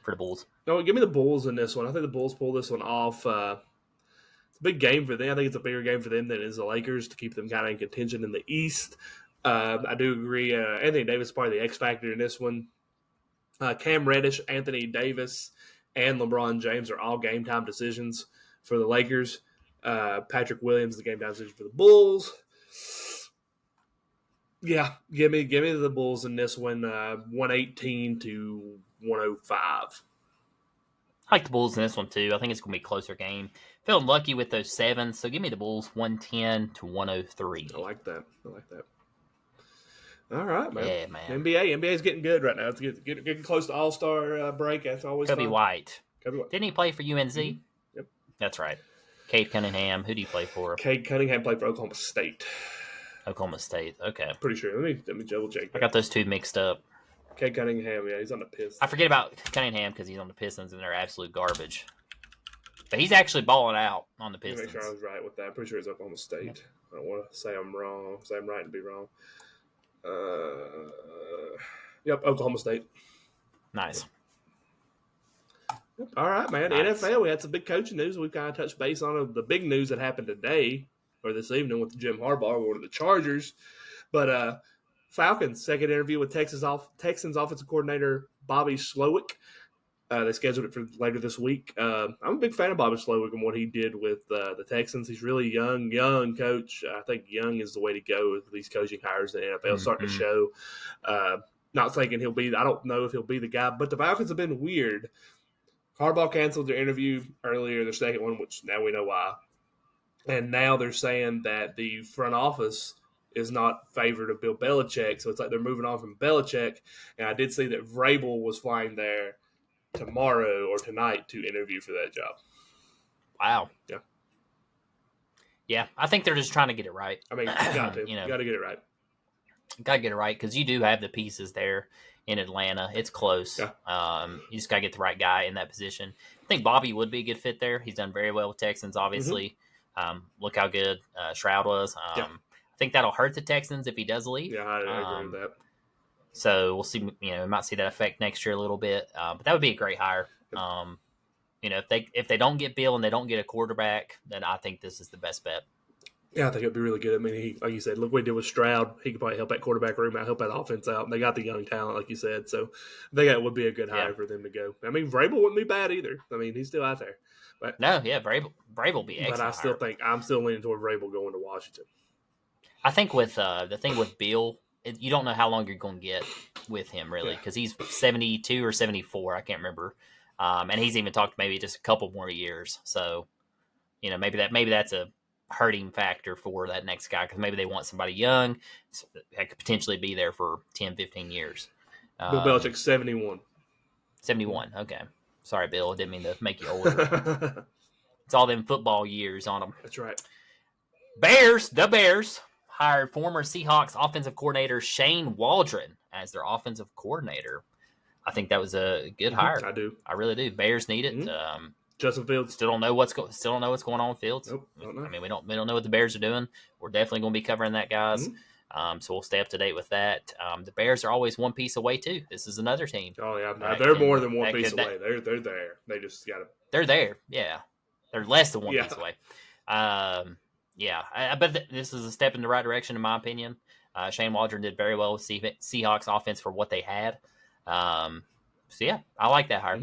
for the Bulls. No, give me the Bulls in this one. I think the Bulls pull this one off. It's a big game for them. I think it's a bigger game for them than it is the Lakers to keep them kind of in contention in the East. I do agree. Anthony Davis is probably the X factor in this one. Cam Reddish, Anthony Davis, and LeBron James are all game time decisions for the Lakers. Patrick Williams, the game time decision for the Bulls. Yeah, give me the Bulls in this one, 118 to 105. I like the Bulls in this one too. I think it's going to be a closer game. Feeling lucky with those 7, so give me the Bulls 110 to 103. I like that. All right, man. Yeah, man. NBA's getting good right now. It's getting close to All-Star break. That's always Kobe fun. White. Kobe White. Didn't he play for UNC? Mm-hmm. Yep. That's right. Cade Cunningham. Who do you play for? Cade Cunningham played for Oklahoma State. Oklahoma State. Okay. Pretty sure. Let me double check that. I got those two mixed up. Cade Cunningham, yeah, he's on the Pistons. I forget about Cunningham because he's on the Pistons and they're absolute garbage. But he's actually balling out on the Pistons. Make sure I was right with that. I'm pretty sure it's Oklahoma State. Yep. I don't want to say I'm wrong. Say I'm right and be wrong. Yep, Oklahoma State. Nice. Yep. All right, man. Nice. NFL, we had some big coaching news. We kind of touched base on the big news that happened today or this evening with Jim Harbaugh going to the Chargers. But Falcons, second interview with Texans offensive coordinator Bobby Slowick. They scheduled it for later this week. I'm a big fan of Bobby Slowick and what he did with the Texans. He's really young coach. I think young is the way to go with these coaching hires in the NFL starting to show. Not thinking I don't know if he'll be the guy, but the Falcons have been weird. Harbaugh canceled their interview earlier, their second one, which now we know why. And now they're saying that the front office is not favored of Bill Belichick, so it's like they're moving on from Belichick. And I did see that Vrabel was flying there tomorrow or tonight to interview for that job. Wow. Yeah. Yeah, I think they're just trying to get it right. I mean, you got to. You got to get it right. Got to get it right because you do have the pieces there in Atlanta. It's close. Yeah. You just got to get the right guy in that position. I think Bobby would be a good fit there. He's done very well with Texans, obviously. Look how good Stroud was. I think that'll hurt the Texans if he does leave. Yeah, I agree with that. So we'll see. We might see that effect next year a little bit. But that would be a great hire. If they don't get Bill and they don't get a quarterback, then I think this is the best bet. Yeah, I think it'd be really good. I mean, he, like you said, look what he did with Stroud. He could probably help that quarterback room out, help that offense out. And they got the young talent, like you said. So I think that would be a good hire for them to go. I mean, Vrabel wouldn't be bad either. I mean, he's still out there. But Vrabel will be excellent. But I still think I'm still leaning toward Vrabel going to Washington. I think with the thing with Bill, you don't know how long you're going to get with him, really, because he's 72 or 74. I can't remember. And he's even talked maybe just a couple more years. So, maybe that's a hurting factor for that next guy because maybe they want somebody young that could potentially be there for 10, 15 years. Bill Belichick, 71. 71, okay. Sorry, Bill. I didn't mean to make you older. It's all them football years on them. That's right. The Bears hired former Seahawks offensive coordinator Shane Waldron as their offensive coordinator. I think that was a good hire. I do. I really do. Bears need it. Justin Fields still don't know what's going on with Fields. Nope, don't know. I mean, we don't know what the Bears are doing. We're definitely going to be covering that, guys. So we'll stay up to date with that. The Bears are always one piece away too. This is another team. Oh yeah, they're more than one piece away. They're there. They just got to. They're there. Yeah, they're less than one piece away. But this is a step in the right direction, in my opinion. Shane Waldron did very well with Seahawks offense for what they had. So yeah, I like that hire.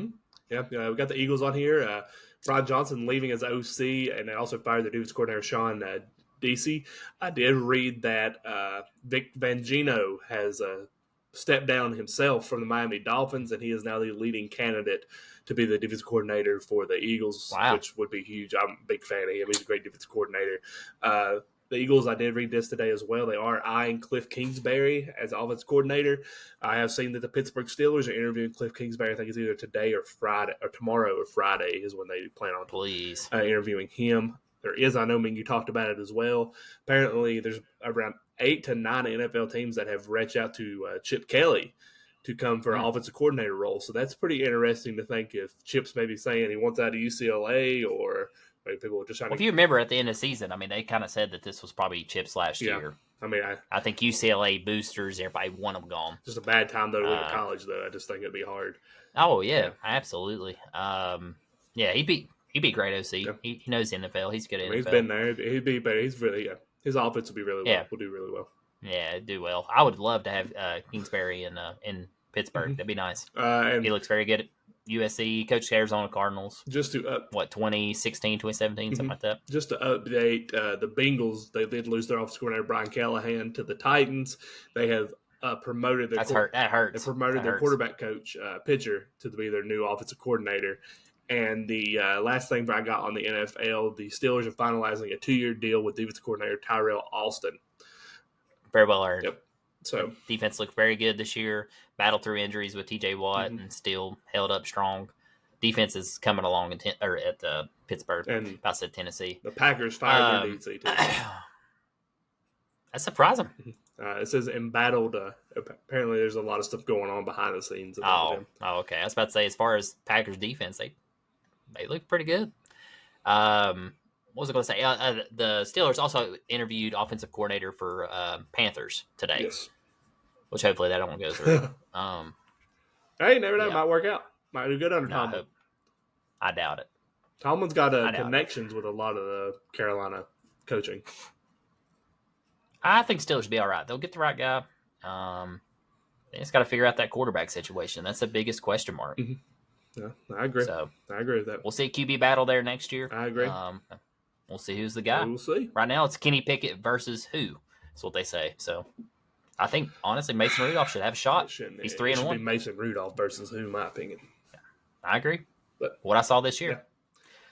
Yeah, we got the Eagles on here. Ron Johnson leaving as OC, and they also fired their defense coordinator Sean Desai. I did read that Vic Fangio has stepped down himself from the Miami Dolphins, and he is now the leading candidate to be the defense coordinator for the Eagles, which would be huge. I'm a big fan of him. He's a great defense coordinator. The Eagles, I did read this today as well. They are eyeing Cliff Kingsbury as offense coordinator. I have seen that the Pittsburgh Steelers are interviewing Cliff Kingsbury. I think it's either today or Friday, or tomorrow or Friday is when they plan on interviewing him. There is, I know, you talked about it as well. Apparently, there's around 8 to 9 NFL teams that have reached out to Chip Kelly to come for an offensive coordinator role. So that's pretty interesting to think if Chip's maybe saying he wants out of UCLA or Like, people were just trying Well, if to. you remember at the end of the season, I mean, they kind of said that this was probably Chip's last Yeah. year. I mean, I think UCLA boosters, everybody want them gone. just a bad time though to leave college though. I just think it'd be hard. Oh yeah, absolutely. Yeah, he'd be great OC. Yeah. He knows the NFL. He's good at I mean, NFL. he's been there. He'd be, but he's really his offense will be really well. Yeah. Will do really well. Yeah, do well. I would love to have Kingsbury in Pittsburgh. Mhm. That'd be nice. And He looks very good at USC. Coached Arizona Cardinals. just to 2016, 2017, something like that. Just to update, the Bengals, they did lose their offensive coordinator, Brian Callahan, to the Titans. They have promoted their That hurts. They promoted That their hurts. quarterback coach, pitcher, to be their new offensive coordinator. And the last thing I got on the NFL, the Steelers are finalizing a 2-year deal with defensive coordinator Tyrell Austin. Very well earned. Yep. So Defense looked very good this year. Battled through injuries with TJ Watt Mhm. and still held up strong. Defense is coming along at Pittsburgh. and I said Tennessee. the Packers fired their DC too. That's surprising. It says embattled. Apparently, there's a lot of stuff going on behind the scenes about him. Okay. I was about to say, as far as Packers defense, they look pretty good. What was I going to say? The Steelers also interviewed offensive coordinator for Panthers today, Yes. which hopefully that don't go through. Hey, never know. Yeah. Might work out. Might do good under No, Tomlin. I doubt it. Tomlin's got I doubt connections with a lot of the Carolina coaching. I think Steelers will be all right. They'll get the right guy. They just got to figure out that quarterback situation. That's the biggest question mark. Yeah, I agree. So I agree with that. we'll see a QB battle there next year. I agree. We'll see who's the guy. We'll see. Right now, it's Kenny Pickett versus who? That's what they say. So I think, honestly, Mason Rudolph should have a shot. He's 3-1. Be Mason Rudolph versus who, in my opinion. I agree. But what I saw this year. Yeah.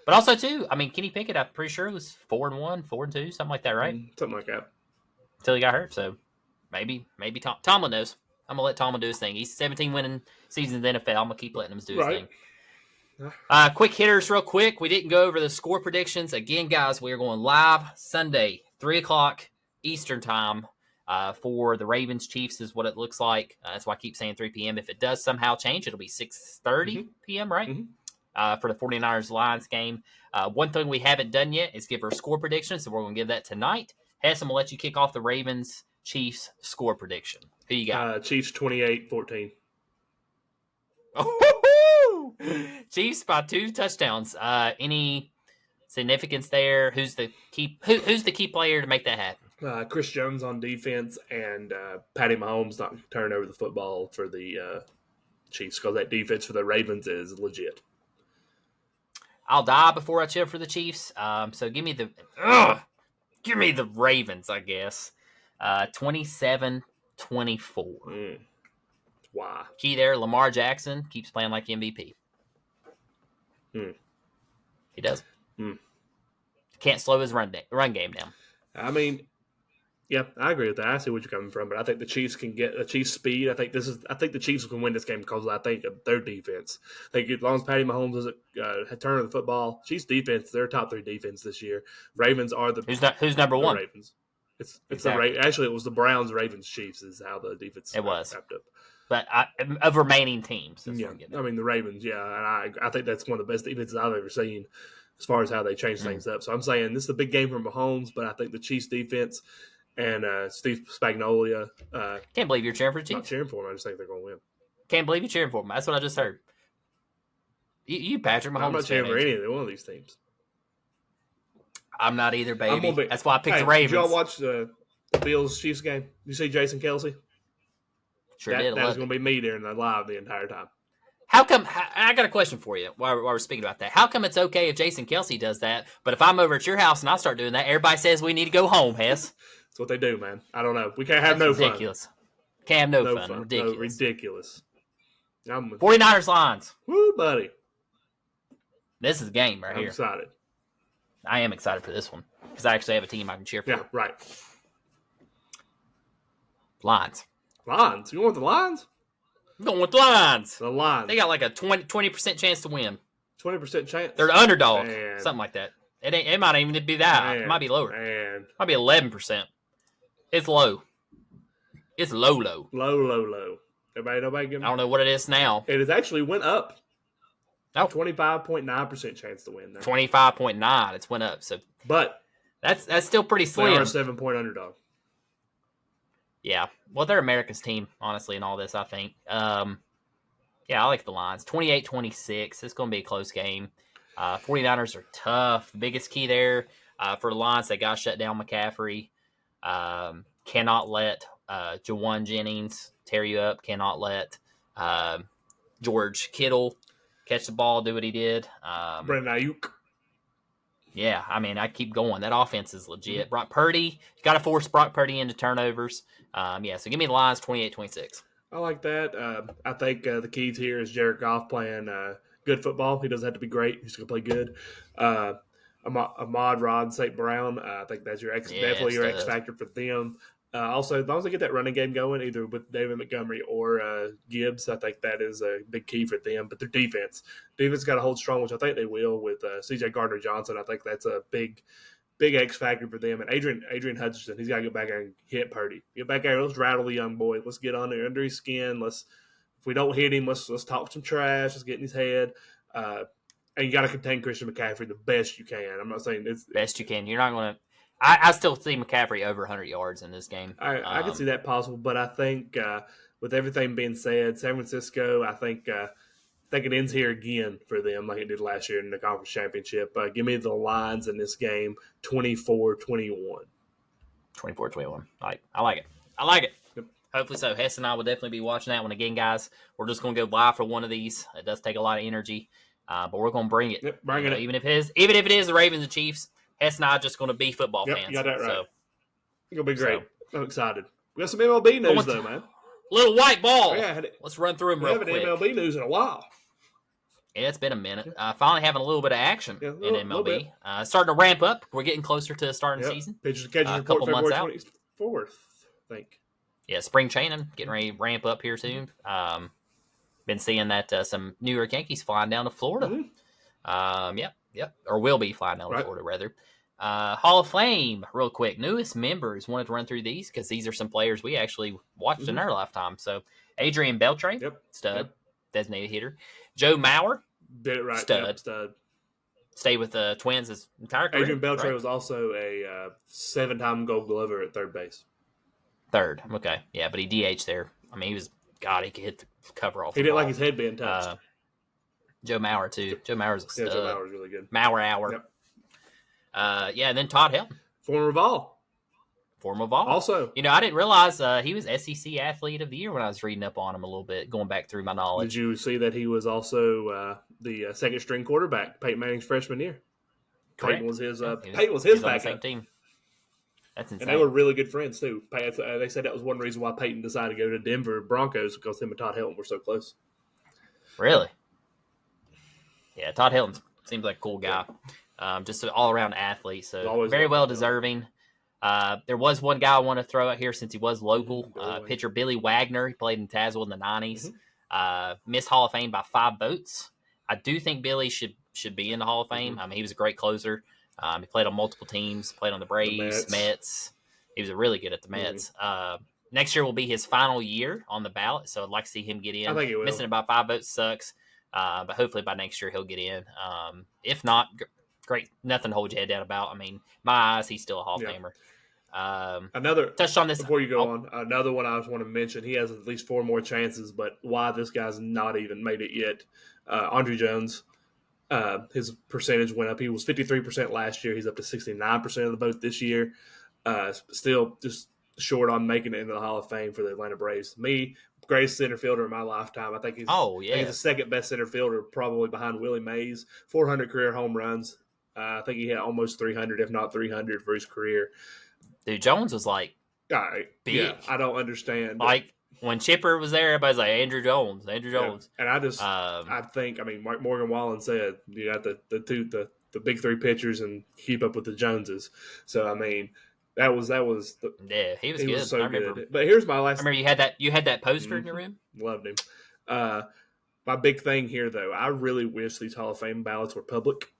But also, too, I mean, Kenny Pickett, I'm pretty sure was 4-1, 4-2, something like that, right? Something like that. Until he got hurt. So maybe Tomlin knows. I'm going to let Tomlin do his thing. He's 17 winning seasons in the NFL. I'm going to keep letting him do his Right. thing. Quick hitters real quick. We didn't go over the score predictions. Again, guys, we are going live Sunday, 3 o'clock Eastern time for the Ravens Chiefs is what it looks like. That's why I keep saying 3 p.m. If it does somehow change, it'll be 6:30 p.m., right? For the 49ers Lions game. One thing we haven't done yet is give our score predictions, so we're going to give that tonight. Hess, I'm going to let you kick off the Ravens Chiefs score prediction. Who you got? Chiefs 28-14. Chiefs by 2 touchdowns. Any significance there? Who's the key player to make that happen? Chris Jones on defense and Patty Mahomes not turn over the football for the Chiefs because that defense for the Ravens is legit. I'll die before I cheer for the Chiefs. So give me the Ravens, I guess. 27-24. Why? Key there, Lamar Jackson keeps playing like MVP. He does. Can't slow his run game down. I mean, yeah, I agree with that. I see what you're coming from, but I think the Chiefs can get the Chiefs speed. I think the Chiefs can win this game because I think of their defense. I think as long as Patty Mahomes doesn't turn the football, Chiefs defense, they're top 3 defense this year. Ravens are the who's number 1? Ravens. It's Exactly. Actually, it was the Browns, Ravens, Chiefs is how the defense was. wrapped up. But of remaining teams. That's Yeah, what I'm getting at. I mean the Ravens. Yeah, and I think that's one of the best defenses I've ever seen as far as how they change things up. So I'm saying this is a big game for Mahomes, but I think the Chiefs defense and Steve Spagnuolo. Can't believe you're cheering for the Not Chiefs. cheering for them. I just think they're going to win. Can't believe you're cheering for them. That's what I just heard. You Patrick Mahomes. I'm not cheering fan, for ain't you? any of one of these teams. I'm not either, I'm baby. gonna be- That's why I picked Hey, the Ravens. Did y'all watch the Bills Chiefs game? You see Jason Kelsey? Sure did. That was Loved going it. to be me during the live the entire time. How come? I got a question for you while we're speaking about that. How come it's okay if Jason Kelsey does that, but if I'm over at your house and I start doing that, everybody says we need to go home, Hess? That's what they do, man. I don't know. We can't have That's no ridiculous. Can't have no, fun. fun. Ridiculous. No, ridiculous. 49ers Lions. Woo, buddy. This is a game right I'm here. excited. I am excited for this one because I actually have a team I can cheer for. Yeah, right. Lions. Lions. You going with the Lions? I'm going with the Lions. The Lions. They got like a 20% chance to win. 20% chance. They're the underdog. Man. Something like that. It might even be that high. It might be lower. Man. Might be 11%. It's low. It's low. Low. Nobody I give don't know what it is now. It has actually went up. No, 25.9% chance to win there. 25.9. It's went up. So But that's still pretty they are slim. a 7-point underdog. Yeah. Well, they're America's team, honestly, in all this, I think. Yeah, I like the Lions. 28-26. It's going to be a close game. 49ers are tough. The biggest key there for the Lions, they got to shut down McCaffrey. Cannot let Jawan Jennings tear you up. Cannot let George Kittle catch the ball, do what he did. Brandon Ayuk. Yeah, I mean, I keep going. That offense is legit. Brock Purdy, you got to force Brock Purdy into turnovers. Yeah, so give me the Lions 28-26. I like that. I think the keys here is Jared Goff playing good football. He doesn't have to be great. He's going to play good. Ahmad Rod St. Brown, I think that's definitely your X factor for them. Also, as long as they get that running game going, either with David Montgomery or Gibbs, I think that is a big key for them. But their defense got to hold strong, which I think they will with C.J. Gardner-Johnson. I think that's a big X factor for them. And Adrian Hutchinson, he's got to get back there and hit Purdy. Get back there, let's rattle the young boy. Let's get on there under his skin. If we don't hit him, let's talk some trash. Let's get in his head. And you got to contain Christian McCaffrey the best you can. I'm not saying it's best you can. You're not going to. I still see McCaffrey over 100 yards in this game. I can see that possible, but I think with everything being said, San Francisco, I think it ends here again for them like it did last year in the conference championship. Give me the Lions in this game, 24-21. 24-21. I like it. I like it. Yep. Hopefully so. Hess and I will definitely be watching that one again, guys. We're just going to go live for one of these. It does take a lot of energy, but we're going to bring it. Yep, bring it. Even if it is the Ravens and Chiefs, Hess and I are just going to be football fans. You got that right. So, it's going to be great. I'm excited. We got some MLB news, though, man. Little white ball. Yeah, let's run through them real quick. We haven't MLB news in a while. Yeah, it's been a minute. Finally having a little bit of action in MLB. Starting to ramp up. We're getting closer to the starting season. Pitchers and catchers report February 24th, I think. Yeah, spring training getting ready to ramp up here soon. Been seeing that some New York Yankees flying down to Florida. Mm-hmm. Yep. Or will be flying down to Florida, rather. Hall of Fame, real quick. Newest members, wanted to run through these because these are some players we actually watched in our lifetime. So, Adrian Beltre, stud, designated hitter. Joe Mauer, did it right, stud. Stayed with the Twins his entire career. Adrian Beltre was also a 7-time Gold Glover at third base. Third, okay. Yeah, but he DH'd there. I mean, he could hit the cover off. He didn't like his head being touched. Joe Mauer, too. Joe Mauer's a stud. Yeah, Joe Mauer's really good. Mauer hour. Yep. And then Todd Helton. Former Vol. Also. You know, I didn't realize he was SEC Athlete of the Year when I was reading up on him a little bit, going back through my knowledge. Did you see that he was also the second-string quarterback, Peyton Manning's freshman year? Correct. Peyton was his backup. Same team. That's insane. And they were really good friends, too. They said that was one reason why Peyton decided to go to Denver Broncos, because him and Todd Helton were so close. Really? Yeah, Todd Helton seems like a cool guy. Just an all-around athlete, so very well deserving. There was one guy I want to throw out here since he was local. Pitcher Billy Wagner. He played in Tazewell in the 90s. Missed Hall of Fame by 5 votes. I do think Billy should be in the Hall of Fame. I mean, he was a great closer. He played on multiple teams, played on the Braves, Mets. He was really good at the Mets. Next year will be his final year on the ballot, so I'd like to see him get in. I think he will. Missing about 5 votes sucks, but hopefully by next year he'll get in. If not, great. Nothing to hold your head down about. I mean, my eyes, he's still a Hall of Famer. Another touched on this before you go on. Another one I just want to mention. He has at least 4 more chances, but why this guy's not even made it yet? Andre Jones. His percentage went up. He was 53% last year. He's up to 69% of the vote this year. Still just short on making it into the Hall of Fame for the Atlanta Braves. Me, greatest center fielder in my lifetime. I think he's the second best center fielder, probably behind Willie Mays. 400 career home runs. I think he had almost 300, if not 300, for his career. Dude, Jones was like big. Yeah, I don't understand. Like when Chipper was there, everybody's like Andrew Jones. Yeah. And I think, Mike Morgan Wallen said you got the big 3 pitchers and keep up with the Joneses. So I mean, that was he was good. Was so I remember. Good. But here's my last. I remember you had that poster in your room. Loved him. My big thing here, though, I really wish these Hall of Fame ballots were public.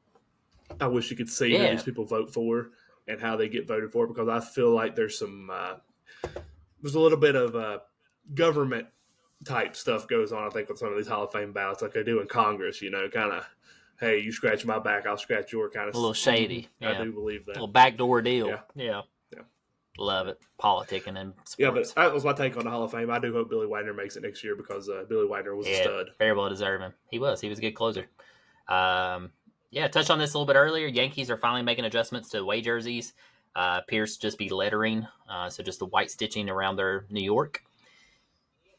I wish you could see who these people vote for and how they get voted for, because I feel like there's a little bit of government type stuff goes on, I think, with some of these Hall of Fame ballots, like they do in Congress, kind of, hey, you scratch my back, I'll scratch your kind of. A little shady. I Yeah. do believe A that. little backdoor deal. Yeah. Yeah. Yeah. Love it. Politicking and sports. Yeah, but that was my take on the Hall of Fame. I do hope Billy Wagner makes it next year because Billy Wagner was a stud. Very well deserving. He was a good closer. Touched on this a little bit earlier. Yankees are finally making adjustments to away jerseys. Appears to just be lettering, so just the white stitching around their New York.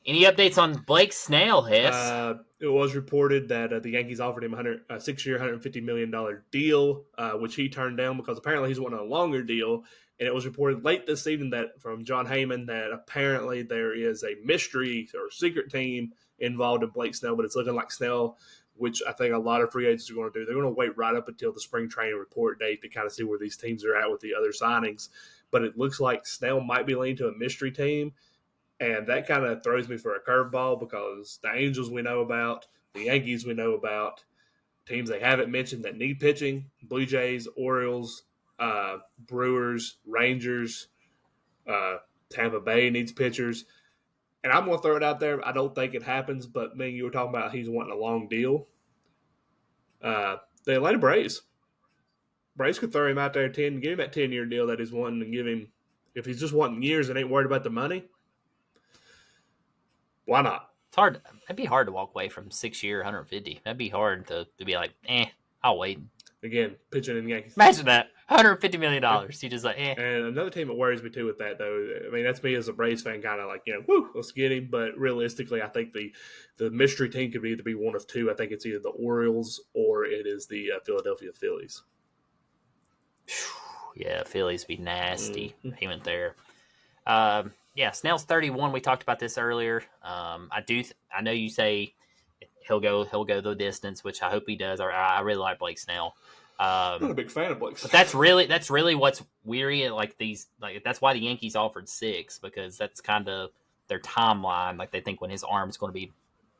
Any updates on Blake Snell, Hess? It was reported that the Yankees offered him a 6-year, $150 million deal, which he turned down because apparently he's wanting a longer deal. And it was reported late this evening that from John Heyman that apparently there is a mystery or secret team involved in Blake Snell, but it's looking like Snell, which I think a lot of free agents are going to do. They're going to wait right up until the spring training report date to kind of see where these teams are at with the other signings. But it looks like Snell might be leaning to a mystery team. And that kind of throws me for a curveball because the Angels we know about, the Yankees we know about, teams they haven't mentioned that need pitching, Blue Jays, Orioles, Brewers, Rangers, Tampa Bay needs pitchers. And I'm going to throw it out there. I don't think it happens, but man, you were talking about he's wanting a long deal. The Atlanta Braves. Braves could throw him out there 10, give him that 10-year deal that he's wanting, and give him, if he's just wanting years and ain't worried about the money, why not? It's hard. It'd be hard to walk away from 6-year, 150. That'd be hard to be like, I'll wait. Again, pitching in the Yankees. Imagine that. $150 million. You just like, And another team that worries me too with that, though, I mean, that's me as a Braves fan, kind of like, woo, let's get him. But realistically, I think the mystery team could either be one of two. I think it's either the Orioles or it is the Philadelphia Phillies. Yeah, Phillies be nasty. Mm-hmm. He went there. Snell's 31. We talked about this earlier. I know you say he'll go the distance, which I hope he does. I really like Blake Snell. I'm not a big fan of Blake Snell. But that's really what's weary. That's why the Yankees offered 6, because that's kind of their timeline. Like they think when his arm's going to be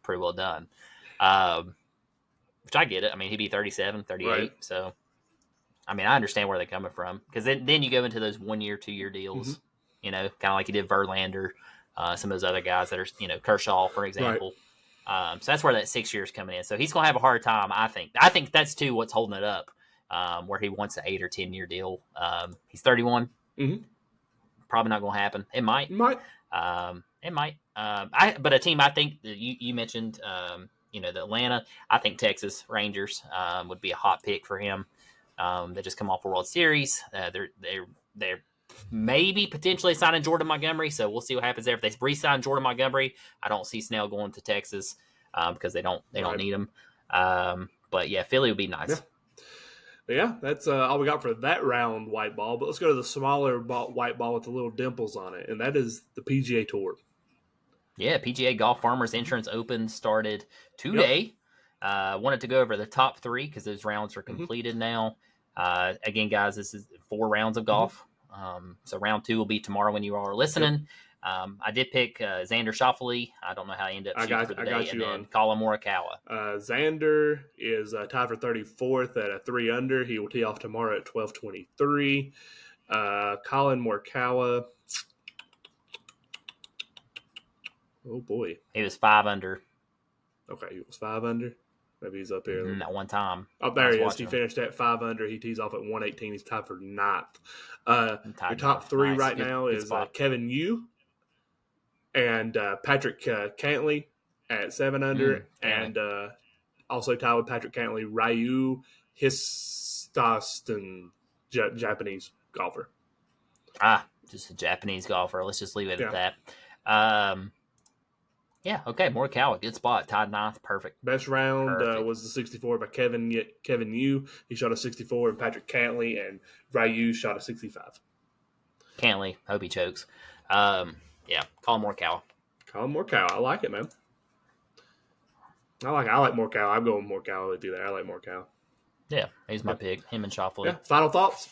pretty well done. Which I get it. I mean, he'd be 37, 38. Right. So, I mean, I understand where they're coming from, because then you go into those 1-year, 2-year deals. Mm-hmm. Kind of like he did Verlander, some of those other guys that are, Kershaw, for example. Right. So that's where that 6 years coming in. So he's going to have a hard time, I think. I think that's, too, what's holding it up, where he wants an 8 or 10-year deal. He's 31. Mm-hmm. Probably not going to happen. It might. It might. But a team I think that you mentioned, the Atlanta, I think Texas Rangers would be a hot pick for him. They just come off a World Series. They're maybe potentially signing Jordan Montgomery, so we'll see what happens there. If they re-sign Jordan Montgomery, I don't see Snell going to Texas because they don't need him. But yeah, Philly would be nice. Yeah, that's all we got for that round white ball. But let's go to the smaller white ball with the little dimples on it, and that is the PGA Tour. Yeah, PGA Golf Farmers Insurance Open started today. Wanted to go over the top 3 because those rounds are completed now. Again, guys, this is 4 rounds of golf. So round 2 will be tomorrow when you are listening. I did pick Xander Schauffele. I don't know how he ended up shooting for the day. And then Collin Morikawa. Xander is tied for 34th at a 3 under. He will tee off tomorrow at 12:23. Collin Morikawa. Oh boy, he was 5 under. Okay, he was 5 under. Maybe he's up here. That one time. Oh, there he is. He finished at 5 under. He tees off at 118. He's tied for 9th. Your top 3 right now is Kevin Yu and Patrick Cantlay at 7 under. And also tied with Patrick Cantlay, Ryu Hisasten, Japanese golfer. Just a Japanese golfer. Let's just leave it at that. Okay, Morikawa, good spot. Tied 9th, perfect. Best round was the 64 by Kevin Yu. He shot a 64, and Patrick Cantlay and Ryu shot a 65. Cantlay, hope he chokes. Collin Morikawa. Collin Morikawa, I like it, man. I like Morikawa. I'm going Morikawa with you there. I like Morikawa. Yeah, he's my pick. Him and Schauffele. Yeah. Final thoughts.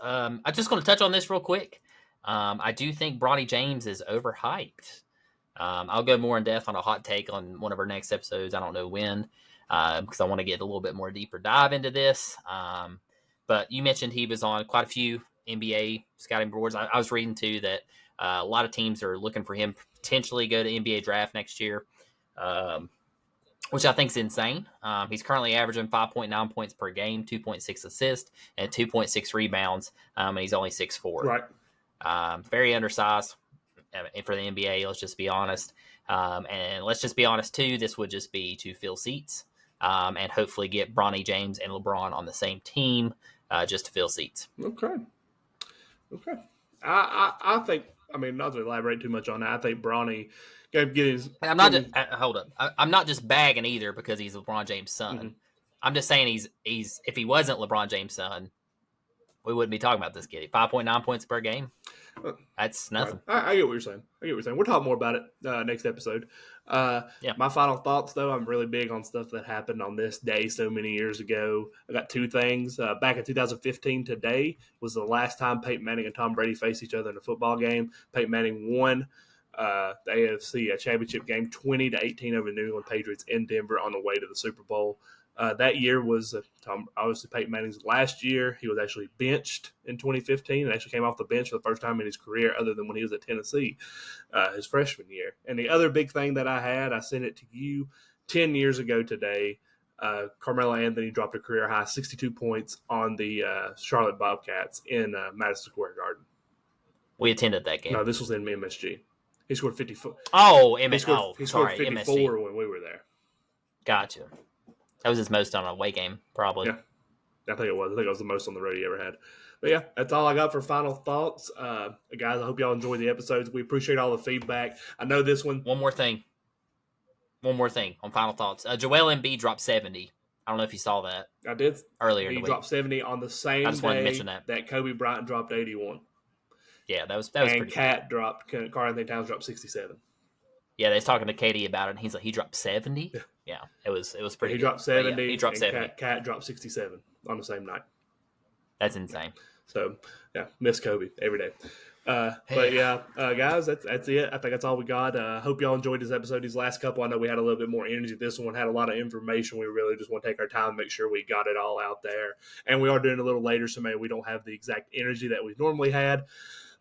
I'm just going to touch on this real quick. I do think Bronny James is overhyped. I'll go more in depth on a hot take on one of our next episodes. I don't know when, because I want to get a little bit more deeper dive into this. But you mentioned he was on quite a few NBA scouting boards. I was reading too that a lot of teams are looking for him potentially go to NBA draft next year, which I think is insane. He's currently averaging 5.9 points per game, 2.6 assists, and 2.6 rebounds, and he's only 6'4". Right. Very undersized for the NBA, let's just be honest. And let's just be honest, too, this would just be to fill seats and hopefully get Bronny James and LeBron on the same team just to fill seats. Okay. I think, I mean, not to elaborate too much on that, I think Bronny get his. I'm not just, hold up. I'm not just bagging either because he's LeBron James' son. Mm-hmm. I'm just saying he's if he wasn't LeBron James' son, we wouldn't be talking about this kid. 5.9 points per game. That's nothing. Right. I get what you're saying. We'll talk more about it next episode. My final thoughts, though, I'm really big on stuff that happened on this day so many years ago. I got two things. Back in 2015, today was the last time Peyton Manning and Tom Brady faced each other in a football game. Peyton Manning won the AFC championship game 20-18 over the New England Patriots in Denver on the way to the Super Bowl. That year was obviously Peyton Manning's last year. He was actually benched in 2015 and actually came off the bench for the first time in his career other than when he was at Tennessee his freshman year. And the other big thing that I sent it to you 10 years ago today. Carmelo Anthony dropped a career high 62 points on the Charlotte Bobcats in Madison Square Garden. We attended that game. No, this was in MSG. He scored 54. Oh, He scored 54 MSG. when we were there. Gotcha. That was his most on a away game, probably. Yeah, I think it was. I think it was the most on the road he ever had. But yeah, that's all I got for final thoughts. Guys, I hope y'all enjoyed the episodes. We appreciate all the feedback. I know this one. One more thing on final thoughts. Joel Embiid dropped 70. I don't know if you saw that. I did. Earlier in He the dropped week. 70 on the same wanted to day mention that Kobe Bryant dropped 81. Yeah, that was And pretty cool. Karl Anthony Towns dropped 67. Yeah, they was talking to Katie about it, and he's like, he dropped 70? Yeah, it was pretty He good. dropped 70. Yeah, he dropped 70. Cat dropped 67 on the same night. That's insane. So, yeah, miss Kobe every day. But yeah, guys, that's it. I think that's all we got. Hope y'all enjoyed this episode. These last couple, I know we had a little bit more energy. This one had a lot of information. We really just want to take our time and make sure we got it all out there. And we are doing it a little later, so maybe we don't have the exact energy that we normally had.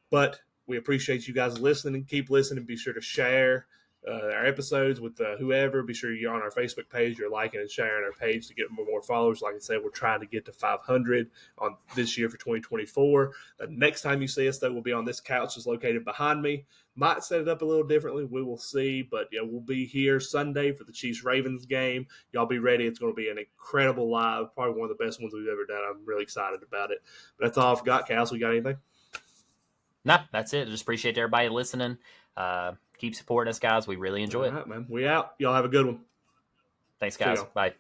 But we appreciate you guys listening. Keep listening. Be sure to share our episodes with whoever. Be sure you're on our Facebook page. You're liking and sharing our page to get more followers. Like I said, we're trying to get to 500 on this year for 2024. The next time you see us, though, we'll be on this couch that's located behind me. Might set it up a little differently. We will see. But yeah, we'll be here Sunday for the Chiefs-Ravens game. Y'all be ready. It's going to be an incredible live. Probably one of the best ones we've ever done. I'm really excited about it. But that's all I've got. Cass, we got anything? No, that's it. Just appreciate everybody listening. Keep supporting us, guys. We really enjoy it. All right, man. We out. Y'all have a good one. Thanks, guys. Bye.